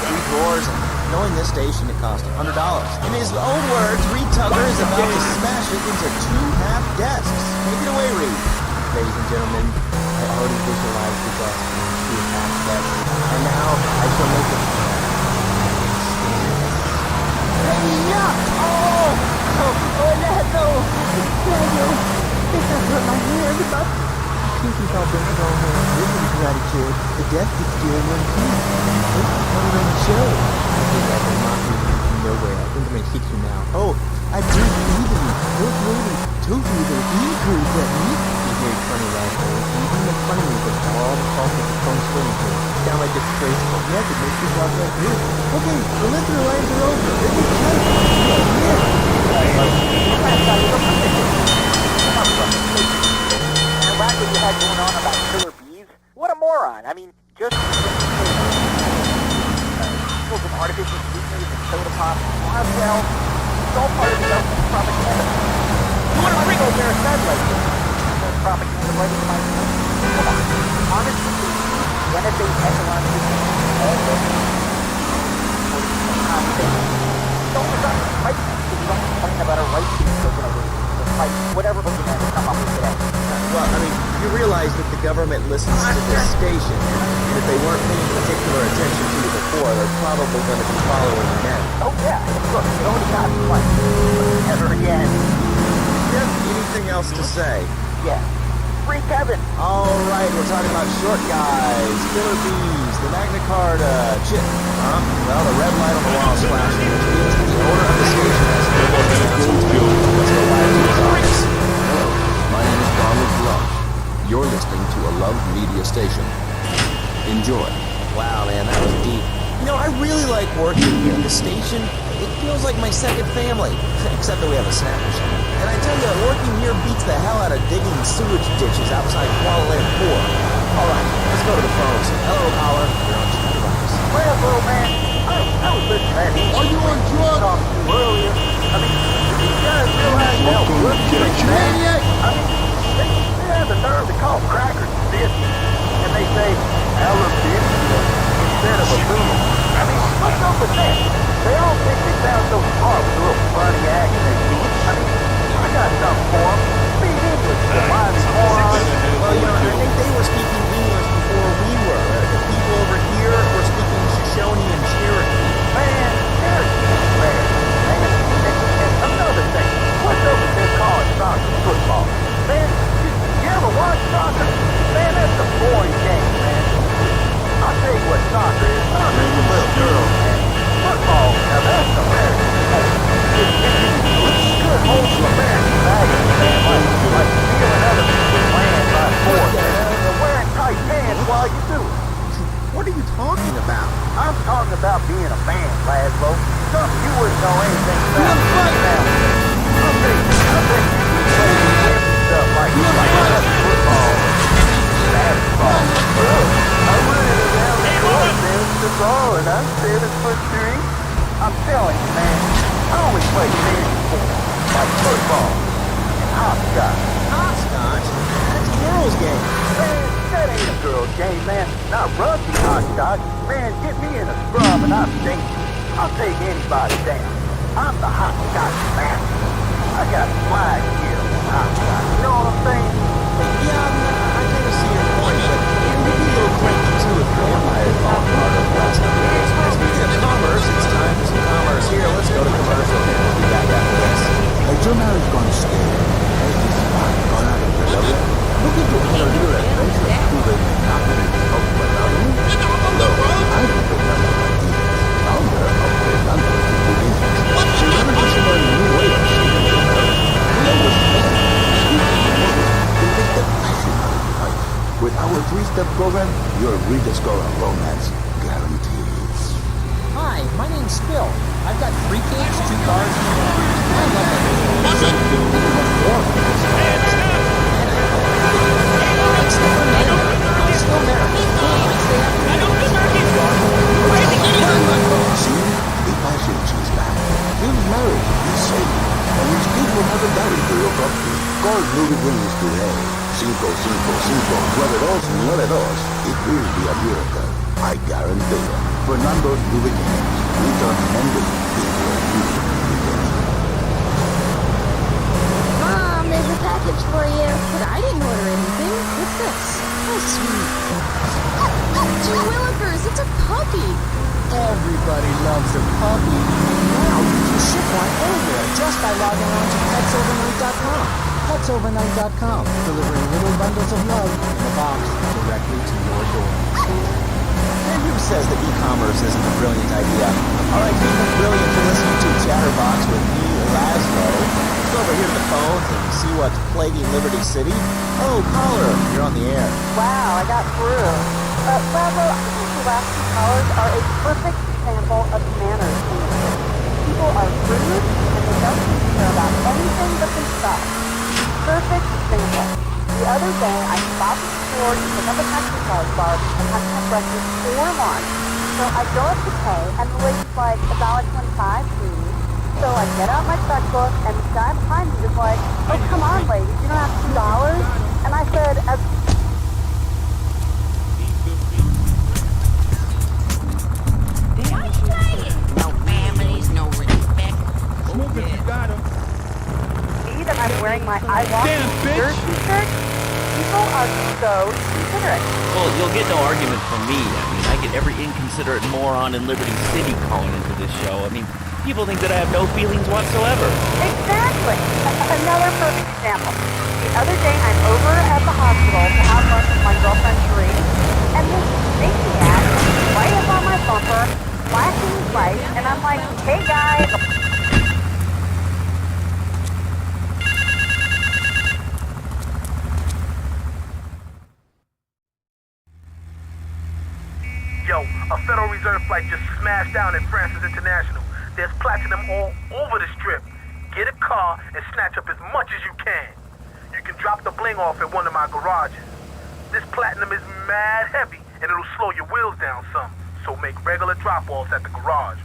3 drawers. Knowing this station, it cost $100. In his own words, Reed Tucker is about to smash it into 2 half desks. Take it away, Reed. Ladies and gentlemen, I already visualized the desk in 2 half desks, and now I shall make it. No! Daniel! This has hurt my hand, but... Pinky felt bring it on her. This is gratitude. The death is doing one too. This is coming on the show. I think I will not be from nowhere. I think I'm gonna hit you now. Oh, I do easily. Those ladies told you they include that meat. You hear funny laughter. You can make fun of me, but all the talk of the phone swimming here. Sound like disgraceful. Yes, it makes you talk like this. Okay, the listener lines are over. This is China. No matter what you had going on about killer bees, what a moron. I mean, just equals and artificial sweeteners and soda pop, Marcel, it's all part of the government's propaganda. You want to go there said like this? There's propaganda right in my face. Come on, honestly, the NSA echelon system, all this, don't forget the right now. Don't complain about a right to fight whatever boogeyman they come up with today. Well, I mean, you realize that the government listens to this station, and if they weren't paying particular attention to you before, they're probably going to be following you now. Oh yeah, look, it only got once, but never again. Yep, anything else to say? Yeah. Free Kevin. All right, we're talking about short guys, killer bees, the Magna Carta, chip. Well, the red light on the wall is flashing, which means that the owner of the station has no more announcements to do. Let's go back to his office. Hello, my name is Donald Love. You're listening to a Love Media station. Enjoy. Wow, man, that was deep. You know, I really like working here at the station. It feels like my second family, except that we have a snack machine. And I tell you, working here beats the hell out of digging sewage ditches outside Kuala Lumpur. All right, let's go to the phones. Hello, caller. You're on Chatterbox. Well, little man, I was listening at you. Are you on drugs? Talking to you earlier. I mean, these guys realize how good you man. I mean, they have the nerve to call crackers biscuits. And they say, alabama instead of a boom. I mean, what's up with that? They all think they sound so smart with a little funny accent. I mean, I got something for them. Speak English, you mighty morons. Well, you know, I think they were speaking English before we were. The people over here were speaking Shoshone and Cherokee. Man, Cherokee, man. And another thing, what's up with them calling soccer football? Man, you ever watch soccer? Man, that's a boring game, man. I'll tell you what soccer is. Soccer is a little girl, man. Football, now that's American. It's good, wholesome American values, man. Like stealing other people's land by force and wearing tight pants while you do it. What are you talking about? I'm talking about being a man, Laszlo. Something you wouldn't know anything about. I'll bet you play stuff like football, basketball. Look, I ran around the court, man, the ball, and I'm 7'3". I'm telling you, man, I only play fantasy sports, like football and hopscotch. Hopscotch? That's a girls' game. Man, that ain't a girl's game, man. Not rugby hopscotch. Man, get me in a scrum and I'm dangerous. I'll take anybody down. I'm the hopscotch master. I got flag here on hopscotch. You know what I'm saying? Yeah, I kind of see your point, but it would be a little cranky too if your empire fell apart over the last couple of years. Speaking of commerce, it's time for some commerce here. Let's go to commercial and we'll be back after this. Has your marriage gone stale? Has this spark gone out of your love? Looking to enter a little adventure through the monopoly of Fernando? Hello, I'm Fernando Martinez, founder of Fernando Martinez. So revolutionary new way of saving your marriage. We understand to make the passion out of life. With our 3-step program, you'll rediscover romance guaranteed. Hi, my name's Phil. I've got 3 kids, 2 cars, and a dog. I love that. What's up? I'm still married. See, the passion is back. He's married, he's safe, and his kids will have a daddy to look up to. Call Louis Wings today. 555-9292. It will be a miracle. I guarantee it. Fernando's Louis Wings. We turn Monday into a new beginning. Mom, there's a package for you. But I didn't order anything. What's this? Oh, sweet. Gee Willikers, it's a puppy. Everybody loves a puppy. Now you can ship one anywhere just by logging on to petsovernight.com. Petsovernight.com, delivering little bundles of love in a box directly to your door. And who says that e-commerce isn't a brilliant idea? All right, people, brilliant for listening to Chatterbox with me, Laszlo. Let's go over here to the phones and see what's plaguing Liberty City. Oh, caller, you're on the air. Wow, I got through. Laszlo, I think the last 2 callers are a perfect example of manners in the city. People are rude and they don't seem to care about anything but themselves. Perfect example. The other day, I stopped at the store to pick up a exercise bar and had to have breakfast for lunch. So I go up to pay, and the lady's like, $1.25, please. So I get out my checkbook, and the guy behind me was like, oh, come on, lady, you don't have $2? And I said, No families, no respect. Smoke if you got him. See that I'm wearing my I Want T-shirt? People are so considerate. Well, you'll get no argument from me. I mean, I get every inconsiderate moron in Liberty City calling into this show. I mean, people think that I have no feelings whatsoever. Exactly. Another perfect example. The other day, I'm over at the hospital to have lunch with my girlfriend Sheree, and this maniac right up on my bumper, flashing his lights, and I'm like, hey guys. Yo, a Federal Reserve flight just smashed down at Francis International. There's platinum all over the strip. Get a car and snatch up as much as you can. You can drop the bling off at one of my garages. This platinum is mad heavy and it'll slow your wheels down some. So make regular drop-offs at the garage.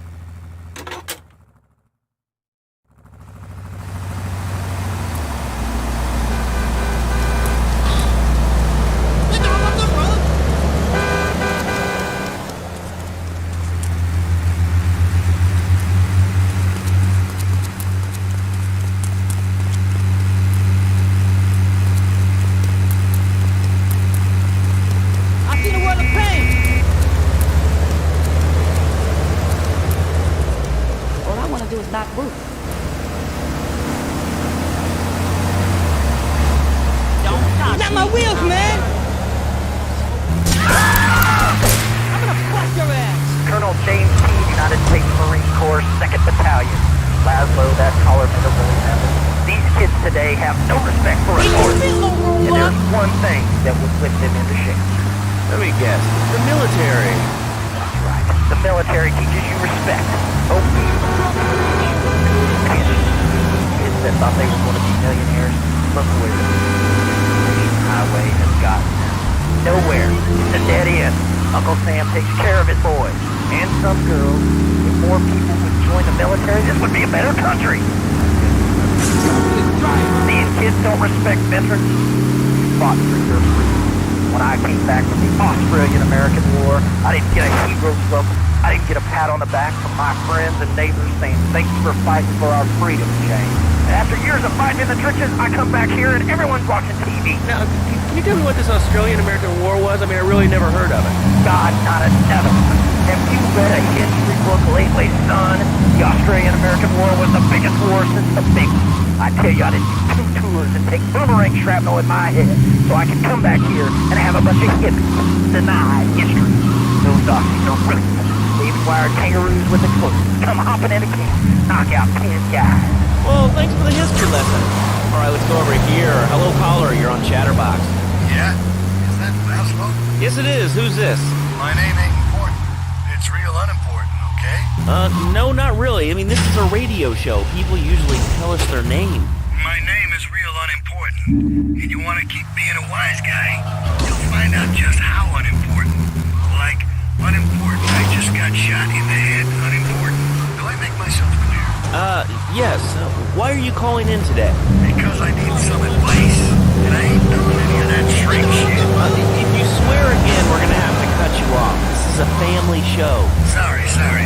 Not move. Don't touch Not my wheels, man! I'm gonna bust your ass! Colonel James T., United States Marine Corps, 2nd Battalion. Laszlo, that collar may have really happened. These kids today have no respect for authority. And there's one thing that will flip them into shape. Let me guess. The military. That's right. The military teaches you respect. Oh, kids that thought they were going to be millionaires, look where the highway has gotten them. Nowhere. It's a dead end. Uncle Sam takes care of his boys. And some girls. If more people would join the military, this would be a better country. These kids don't respect veterans who fought for your freedom. When I came back from the Australian-American War, I didn't get a hero's welcome. I didn't get a pat on the back from my friends and neighbors saying, thank you for fighting for our freedom, Jane. And after years of fighting in the trenches, I come back here and everyone's watching TV. Now, can you tell me what this Australian-American War was? I mean, I really never heard of it. God, not another one. Have you read a history book lately, son? The Australian-American War was the biggest war since the big one. I tell you, I didn't do 2 tours and take boomerang shrapnel in my head so I could come back here and have a bunch of hippies deny history. Those Aussies are really they've wired kangaroos with explosives. Come hopping in a camp, knock out 10 guys. Well, thanks for the history lesson. All right, let's go over here. Hello, caller. You're on Chatterbox. Yeah? Is that Laszlo? Yes, it is. Who's this? My name ain't important. It's real unimportant, okay? No, not really. I mean, this is a radio show. People usually tell us their name. My name is real unimportant. And you want to keep being a wise guy, you'll find out just how unimportant. Like, unimportant, I just got shot in the head, unimportant. Do I make myself clear? Yes. Why are you calling in today? Because I need some advice. And I ain't doing any of that shrink shit. If you swear again, we're gonna have to cut you off. This is a family show. Sorry. I'm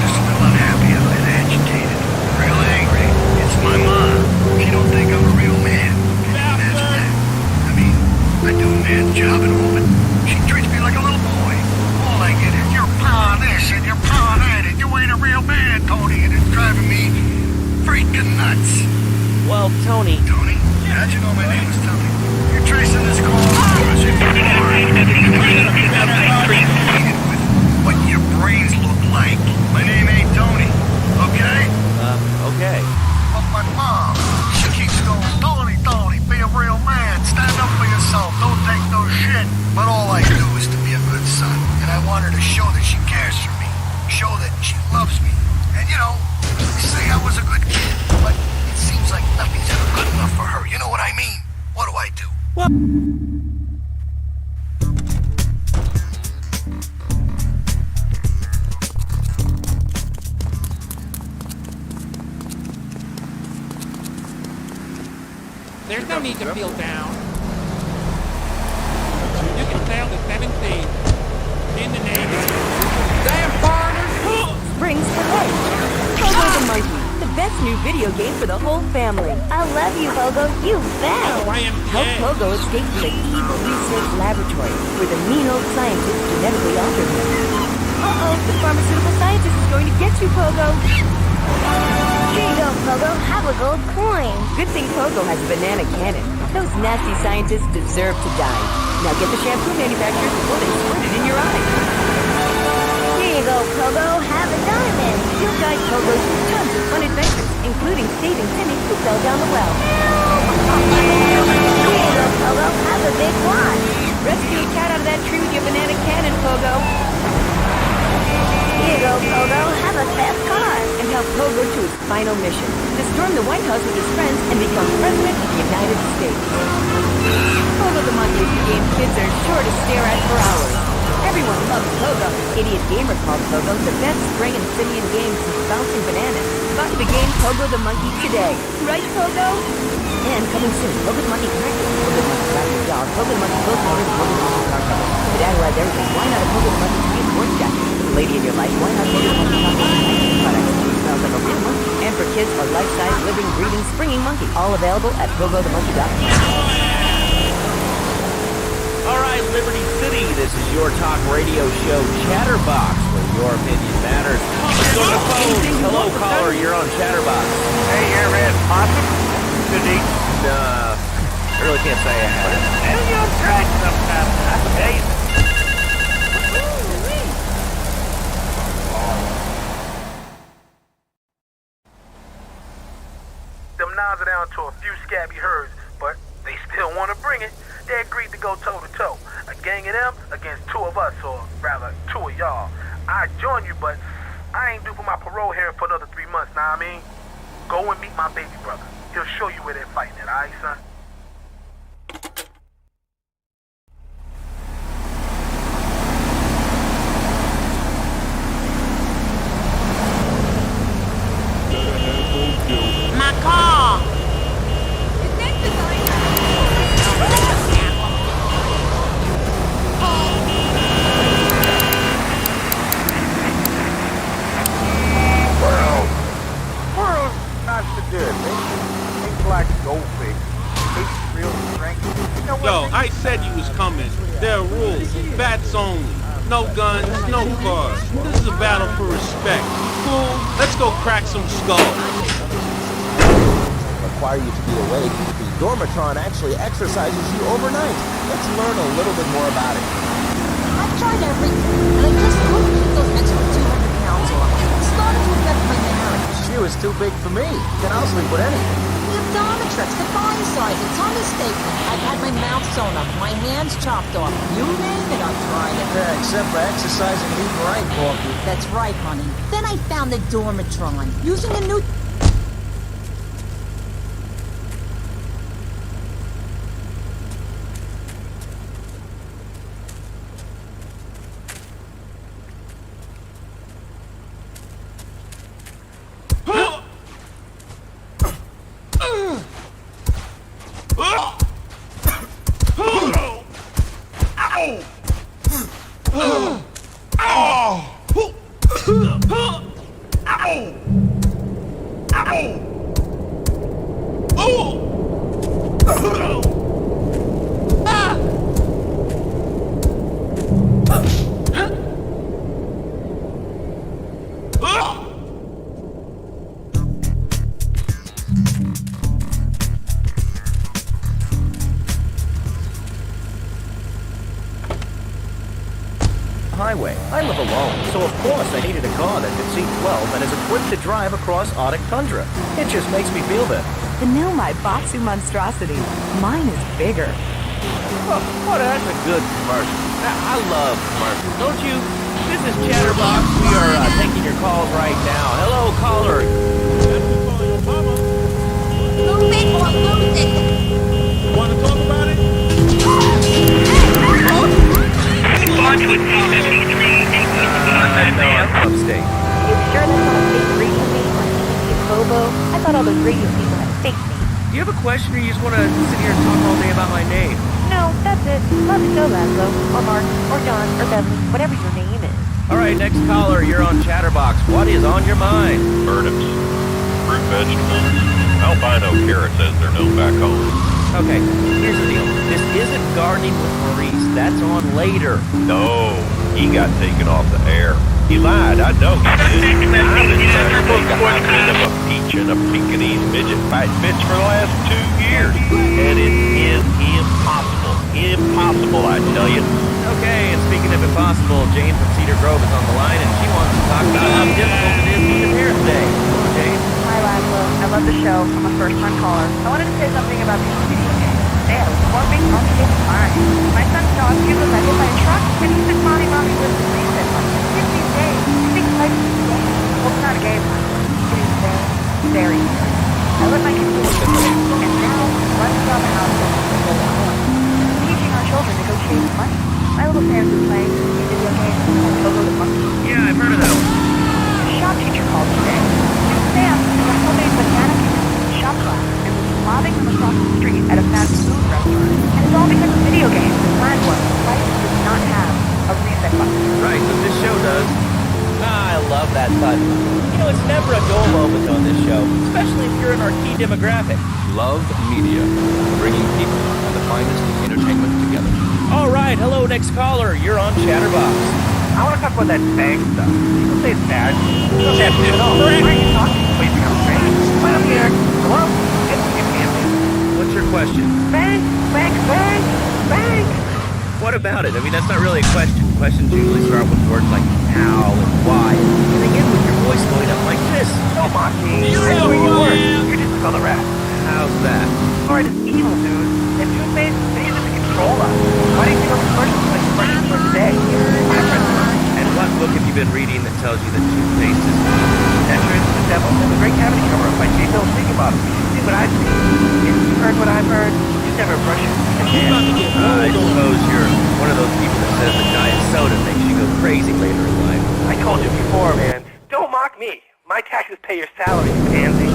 just a little unhappy. I've been agitated. Real angry. It's my mom. She don't think I'm a real man. Can you imagine that? I mean, I do a man's job and all, but she treats me like a little boy. All I get is your paw this and your paw that, and you ain't a real man, Tony, and it's driving me freaking nuts. Well, Tony. Tony? Yeah, how'd you know my name was Tony? You're tracing this call with what your brains look like. My name ain't Tony, okay? Okay. But my mom, she keeps going, Tony, be a real man. Stand up for yourself. Don't take no shit. But all I do is to be a good son. And I want her to show that she cares for me. Show that she loves me. And, you know, say I was a good kid. But it seems like nothing's ever good enough for her. You know what I mean? What do I do? What? There's no need to feel down. You can sail to 17 in the Navy. Damn foreigners! Springs to life. Pogo the Monkey, the best new video game for the whole family. I love you, Pogo. You bet. Help Pogo escape from the evil research laboratory where the mean old scientist genetically altered him. Uh-oh, the pharmaceutical scientist is going to get you, Pogo. Here you go. Pogo, have a gold coin. Good thing Pogo has a banana cannon. Those nasty scientists deserve to die. Now get the shampoo manufacturers before they squirt it in your eye. Here you go, Pogo, have a diamond. You'll guide Pogo through tons of fun adventures, including saving Timmy who fell down the well. Here you go, Pogo, have a big watch. Rescue a cat out of that tree with your banana cannon, Pogo. Here you go, Pogo, have a fast car. And help Pogo to his final mission, to storm the White House with his friends and become President of the United States. Pogo the Monkey is a game kids are sure to stare at for hours. Everyone loves Pogo. Idiot Gamer called Pogo the best spring and simian game since Bouncing Bananas. Buy the game Pogo the Monkey today. Right, Pogo? And coming soon, Pogo the Monkey Practice, Pogo the Monkey Practice Dog, Pogo the Monkey Boat Motor, and Pogo the Monkey Car Cover. If it analyzes everything, why not a Pogo the Monkey Ski and Sports Jacket? For the lady in your life, why not Pogo the Monkey Car Cover products? It smells like a real monkey. And for kids, a life-size, living, breathing, springing monkey. All available at PogoTheMonkey.com. All right, Liberty City, this is your talk radio show Chatterbox, where your opinion matters. Let's go to the phone. Hello, caller, you're on Chatterbox. Hey, you ever had possum? Good eat. Nah, I really can't say I have. Well, you'll try sometime. That's amazing. Them knives are down to a few scabby herds, but they still want to bring it. They agreed to go toe-to-toe. A gang of them against two of us, or rather, two of y'all. I'd join you, but I ain't due for my parole hearing for another 3 months, know what I mean? Go and meet my baby brother. He'll show you where they're fighting at, alright, son? My car! Squirrels not so good. They like goldfish. Tastes real strength. You know what Yo, I said you was coming. There are rules. Bats only. No guns, no cars. This is a battle for respect. Cool? Let's go crack some skulls. Require you to be awake. The Dormatron actually exercises you overnight. Let's learn a little bit more about it. I've tried everything, and I just couldn't keep those extra 200 pounds off. It started to affect my marriage. She was too big for me. Then I'll sleep with anything. The Optometrix, the body size, it's unmistakable. I've had my mouth sewn up, my hands chopped off. You name it, I've tried it. Yeah, except for exercising and eating right, Porky. That's right, honey. Then I found the Dormatron, using a new... Highway. I live alone, so of course I needed a car that could seat 12 and is equipped to drive across Arctic tundra. It just makes me feel better. The new Maibatsu monstrosity. Mine is bigger. Oh, that's a good commercial. I love commercials, don't you? This is Chatterbox. We are taking your calls right now. Hello, caller. Lunatic or lunatic? Want to talk about it? Upstate. You sure that's not a fake radio name like Bobo? I thought all those radio people had fake names. Do you have a question or you just want to sit here and talk all day about my name? No, that's it. Love the show, Laszlo, or Mark, or John, or Beverly, whatever your name is. All right, next caller, you're on Chatterbox. What is on your mind? Turnips, fruit vegetables, albino carrots as they're known back home. Okay, here's the deal. This isn't Gardening with Maurice. That's on later. No, he got taken off the air. He lied, I know he did. I've been trying to make a hot bit of a peach and a Pekingese midget fight bitch for the last 2 years. And it is impossible. Impossible, I tell you. Okay, and speaking of impossible, Jane from Cedar Grove is on the line, and she wants to talk about how difficult it is being a parent today. Hello, Jane. Hi, Laszlo. I love the show. I'm a first-time caller. I wanted to say something about these video games. They have one big complicated fine. My son's dog, he was hit by a truck, and he said, Mommy, with the reset button. 15 days. He thinks life is a game. Well, it's not a game. It is very, very scary. I let my kids do it, and now, running around the house with a lot. Teaching our children to go chase money. My little Sam's been playing a video game called Togo the Monkey. Yeah, I've heard of that one. The shop teacher called today. And Sam was homemade banana shop class and was lobbing them across the street at a fast food restaurant. And it's all because of video games. The plan was, life does not have a reset button. Right, but this show does. I love that button. You know, it's never a dull moment on this show, especially if you're in our key demographic. Love Media, bringing people and the finest of entertainment together. All right, hello, next caller. You're on Chatterbox. I want to talk about that bang stuff. People say it's bad. It's not bad at all. Why are you talking? Well, you become famous. But I'm here. Hello? You can't be. What's your question? Bang, bang, bang, bang. What about it? I mean, that's not really a question. Questions usually start with words like how and why, and they end with your voice going up like this. Don't mock me. I know where you work. You're just like all the rest. How's that? Alright, it's evil, dude. And Toothpaste, they use it to control us. Why do you think I'm commercials like commercials for today? And what book have you been reading that tells you that toothpaste is Tetris, the Devil, and the Great Cavity Cover-Up by J. Bill Bottom. See what I've seen? If you've heard what I've heard, you never brush it. I suppose you're one of those people that says that diet soda makes you go crazy later in life. I told you before, man. Don't mock me. My taxes pay your salary, pansy.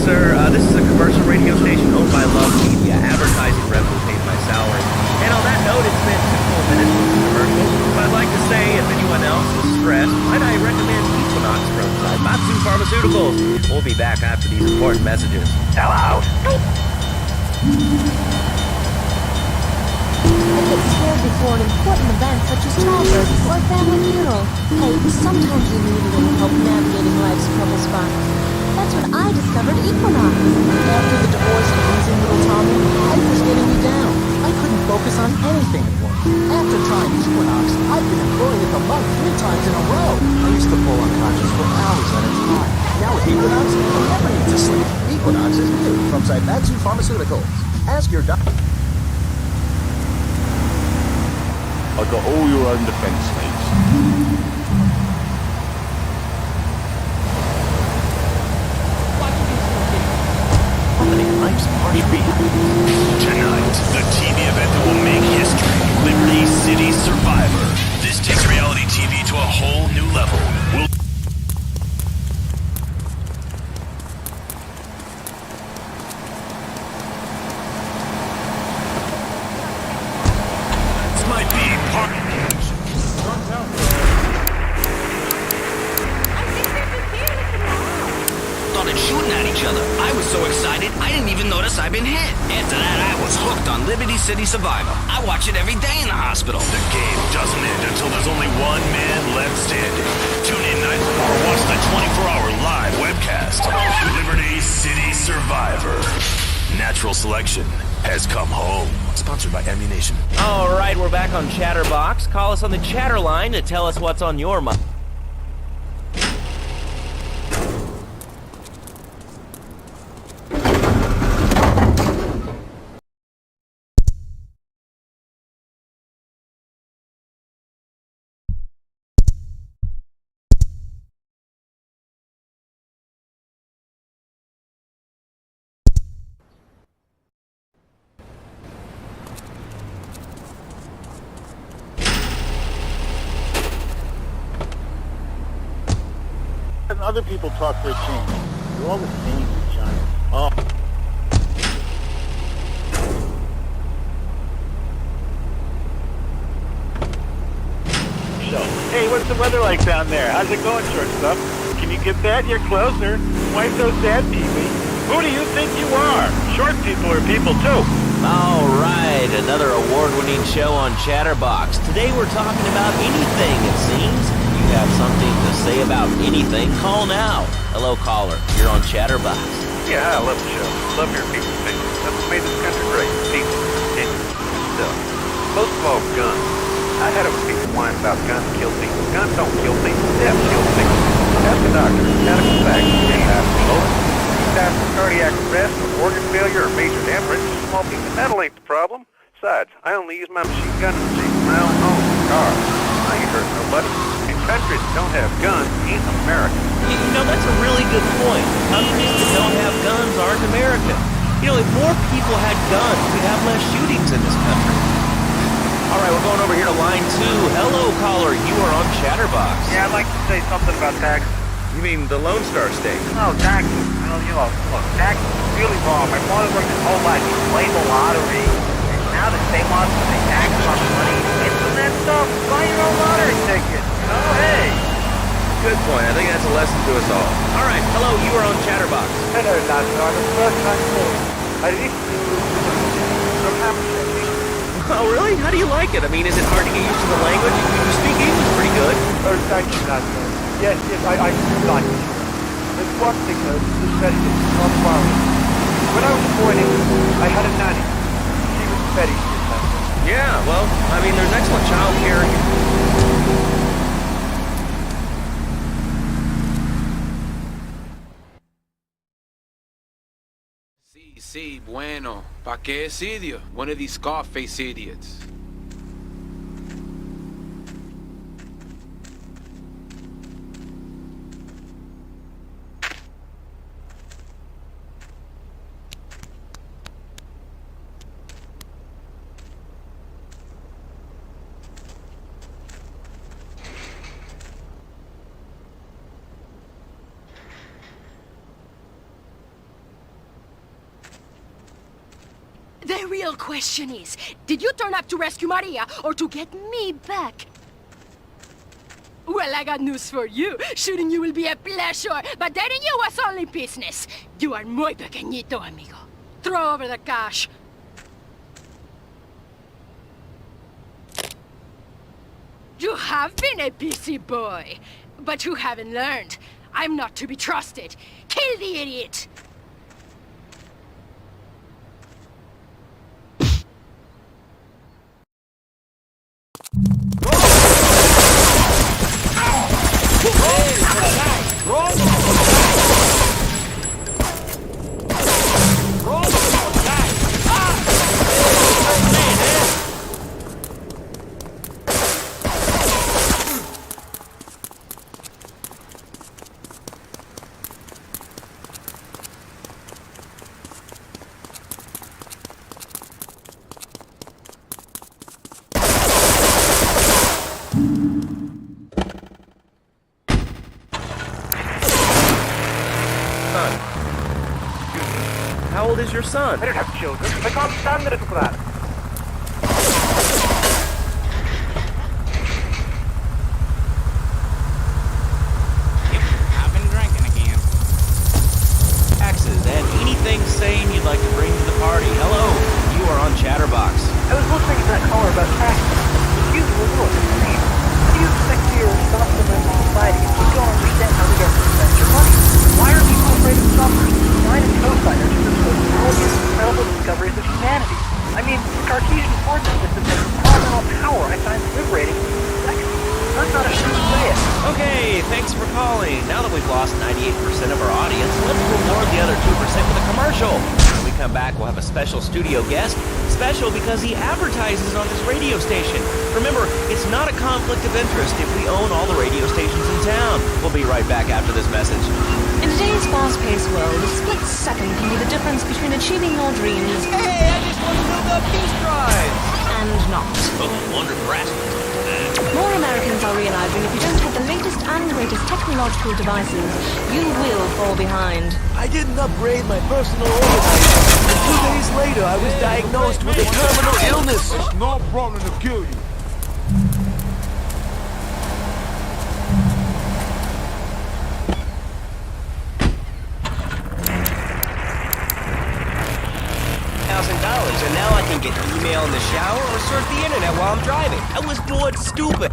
Sir, this is a commercial radio station owned by Love Media. Advertising revenue pays my salary. And on that note, it's been 2 full minutes with the commercial. But I'd like to say, if anyone else is stressed, might I recommend Equinox from Matsu Pharmaceuticals. We'll be back after these important messages. Sell out. I get scared before an important event such as childbirth or a family funeral. Hey, sometimes you need a little help navigating life's trouble spots. That's when I discovered Equinox. After the divorce and losing little Tommy, life was getting me down. I couldn't focus on anything at once. After trying Equinox, I've been employed at the month 3 times in a row. I used to fall unconscious for hours at a time. Now with Equinox, I never need to sleep. Equinox is new from Zaibatsu Pharmaceuticals. Ask your doctor. I got all your own defense needs. Life's party Tonight, the TV event that will make history. Liberty City Survivor. This takes reality TV to a whole new level. This might be part started shooting at each other. I was so excited, I didn't even notice I'd been hit. After that, I was hooked on Liberty City Survivor. I watch it every day in the hospital. The game doesn't end until there's only one man left standing. Tune in night or watch the 24-hour live webcast. Liberty City Survivor. Natural selection has come home. Sponsored by Ammunition. All right, we're back on Chatterbox. Call us on the chatter line to tell us what's on your mind. Other people talk for a change. You're all the same, Johnny. Oh. Hey, what's the weather like down there? How's it going, shortstop? Can you get that? You're closer. Wipe those sad, Pee-wee. Who do you think you are? Short people are people, too. All right, another award-winning show on Chatterbox. Today we're talking about anything, it seems. you have something to say about anything, call now. Hello, caller. You're on Chatterbox. Yeah, I love the show. Love your people opinion. That's what made this country great. People, opinion, stuff. Most of all, guns. I had it when people whine about guns kill people. Guns don't kill people. Death kills people. Ask a doctor. Medical facts. You can't have a bullet. You die from cardiac arrest, organ failure, or major hemorrhage. Small piece of metal ain't the problem. Besides, I only use my machine gun in the safe of my own home, car. I ain't hurt nobody. And countries that don't have guns ain't American. You know, that's a really good point. Countries that don't have guns aren't American. You know, if more people had guns, we'd have less shootings in this country. All right, we're going over here to line 2. Hello, caller. You are on Chatterbox. Yeah, I'd like to say something about taxes. You mean the Lone Star State? No, taxes. Well, look, taxes is really wrong. My father worked his whole life. He played the lottery. And now the state wants to pay taxes on the money he gets from that stuff. Buy your own lottery ticket. Oh, hey. Good point. I think that's a lesson to us all. All right, hello. You are on Chatterbox. Hello, Laszlo. I'm the first time calling. I listened to you from Hampshire. Oh, really? How do you like it? I mean, is it hard to get used to the language? You speak English pretty good. Oh, thank you, Laszlo. Yes, I do like it. There's one thing, though, that's very not worrying. When I was born in England, I had a nanny. She was very good. Yeah, well, I mean, there's excellent child care. Sí, bueno. ¿Pa qué es idiot? One of these Scarface idiots. The real question is, did you turn up to rescue Maria or to get me back? Well, I got news for you. Shooting you will be a pleasure, but dating you was only business. You are muy pequeñito, amigo. Throw over the cash. You have been a busy boy, but you haven't learned. I'm not to be trusted. Kill the idiot! How old is your son? I don't have children. I can't stand it for that. Yep, I've been drinking again. Taxes and anything sane you'd like to bring to the party. Hello, you are on Chatterbox. I was listening to that caller about taxes. It's usual little insane. How do you expect to be a responsible member of society if you don't understand how the government spends your money? Why are people afraid of suffering? Mine and co-signers are the most incredible discoveries of humanity. I mean, the Cartesian coordinate system has fundamental power I find liberating and sexy. I'm not ashamed to say it. Okay, thanks for calling. Now that we've lost 98% of our audience, let's reward the other 2% with a commercial. When we come back, we'll have a special studio guest. Special because he advertises on this radio station. Remember, it's not a conflict of interest if we own all the radio stations in town. We'll be right back after this message. In today's fast-paced world, a split second can be the difference between achieving your dreams... Hey, I just want to do the peace drive! ...and not. Oh, wonder rascals. More Americans are realizing if you don't have the latest and greatest technological devices, you will fall behind. I didn't upgrade my personal organizer. 2 days later, I was diagnosed with a terminal illness. It's no problem to kill you. $1,000, and now I can get email in the shower or surf the internet while I'm driving. I was bored stupid.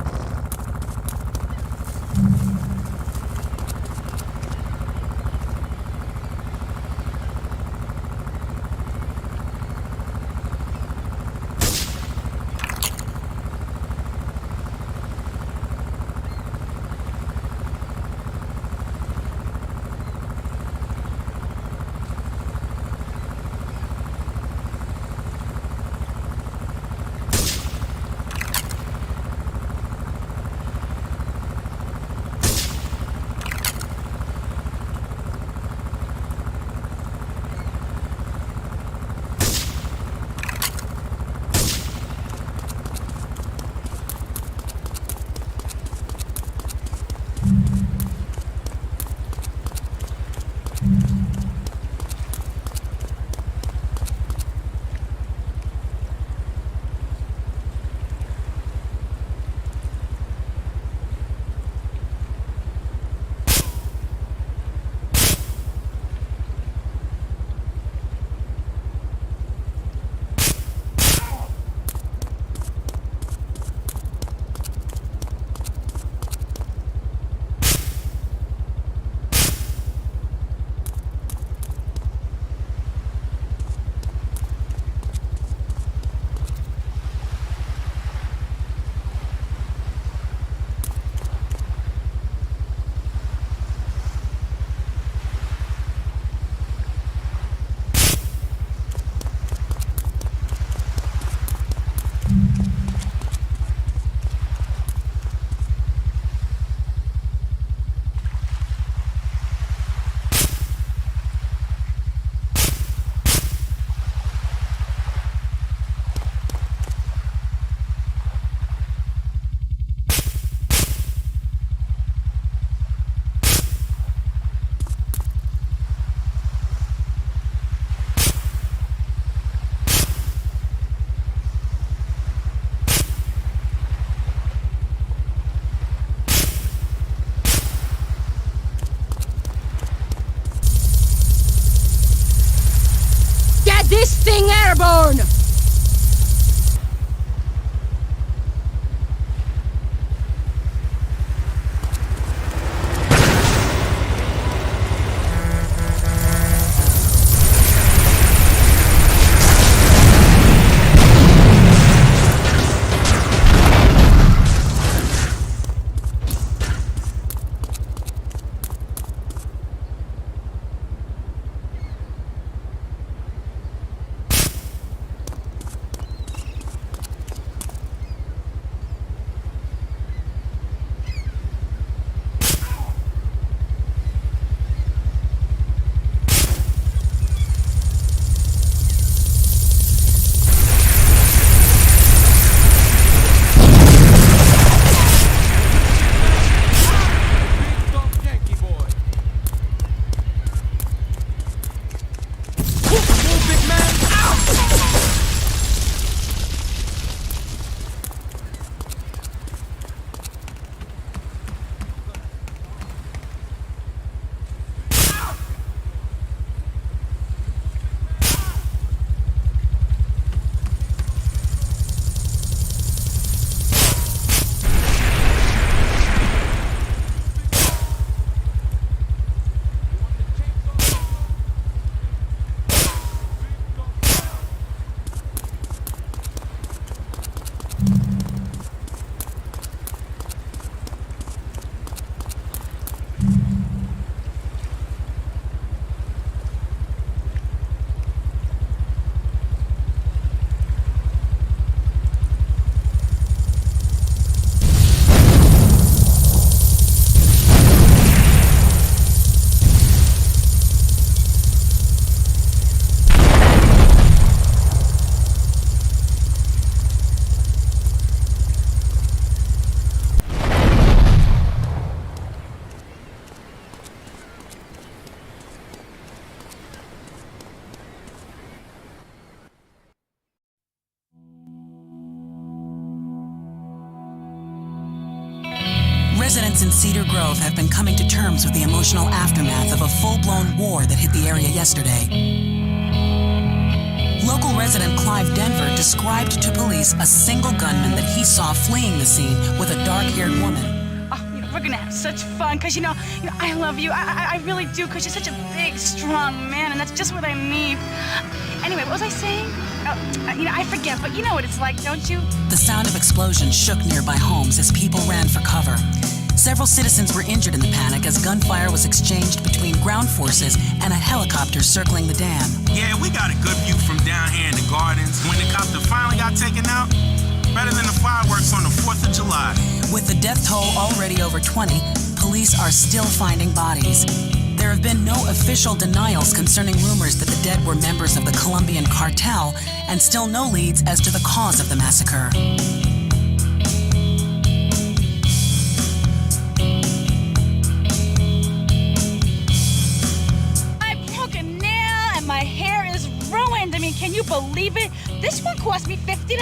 This thing airborne! Residents in Cedar Grove have been coming to terms with the emotional aftermath of a full-blown war that hit the area yesterday. Local resident Clive Denver described to police a single gunman that he saw fleeing the scene with a dark-haired woman. we're gonna have such fun, because, you know, I love you. I really do, because you're such a big, strong man, and that's just what I need. Anyway, what was I saying? I forget, but you know what it's like, don't you? The sound of explosions shook nearby homes as people ran for cover. Several citizens were injured in the panic as gunfire was exchanged between ground forces and a helicopter circling the dam. Yeah, we got a good view from down here in the gardens. When the copter finally got taken out, better than the fireworks on the 4th of July. With the death toll already over 20, police are still finding bodies. There have been no official denials concerning rumors that the dead were members of the Colombian cartel, and still no leads as to the cause of the massacre. My hair is ruined. I mean, can you believe it? This one cost me $50.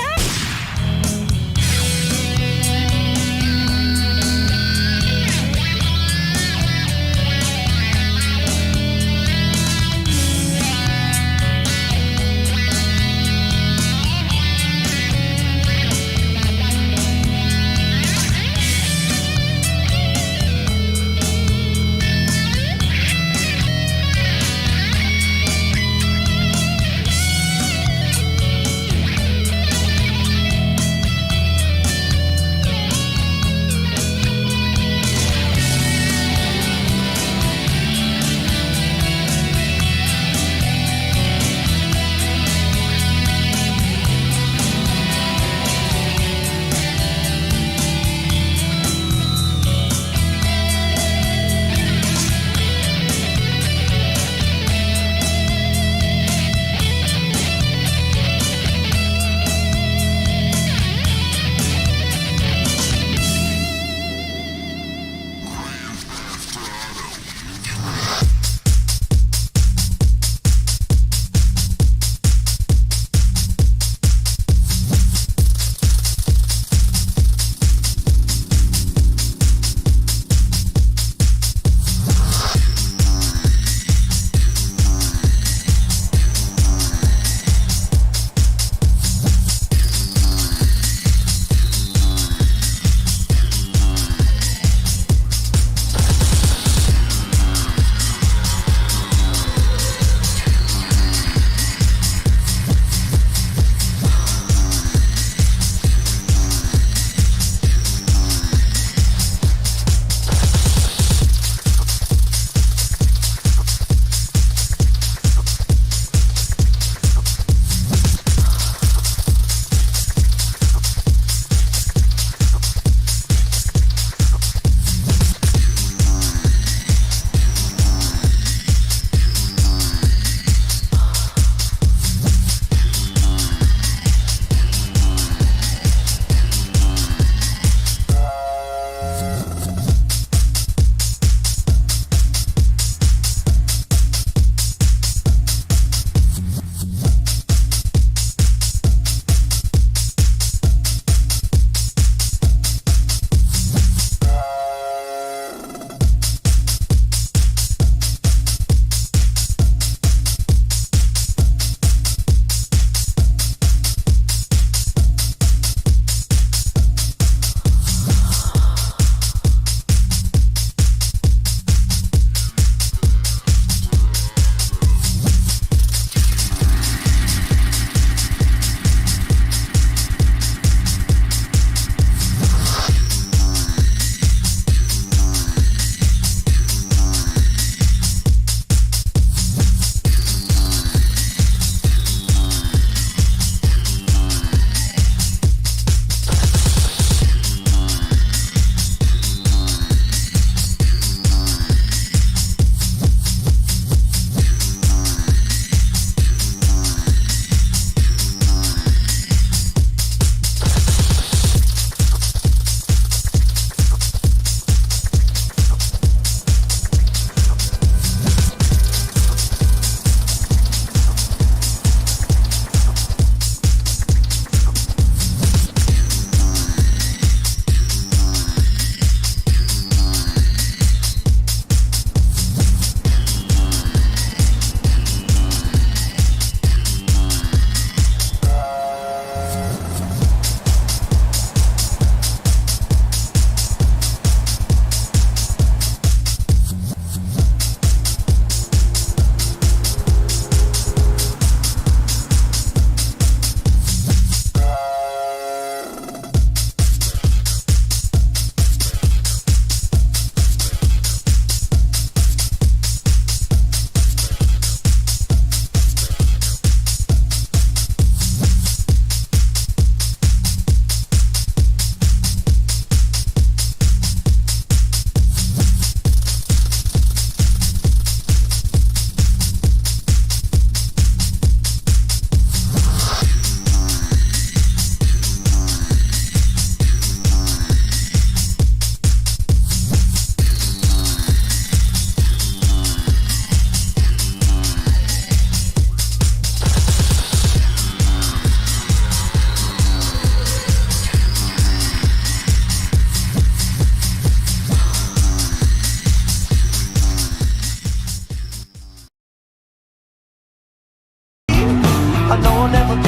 never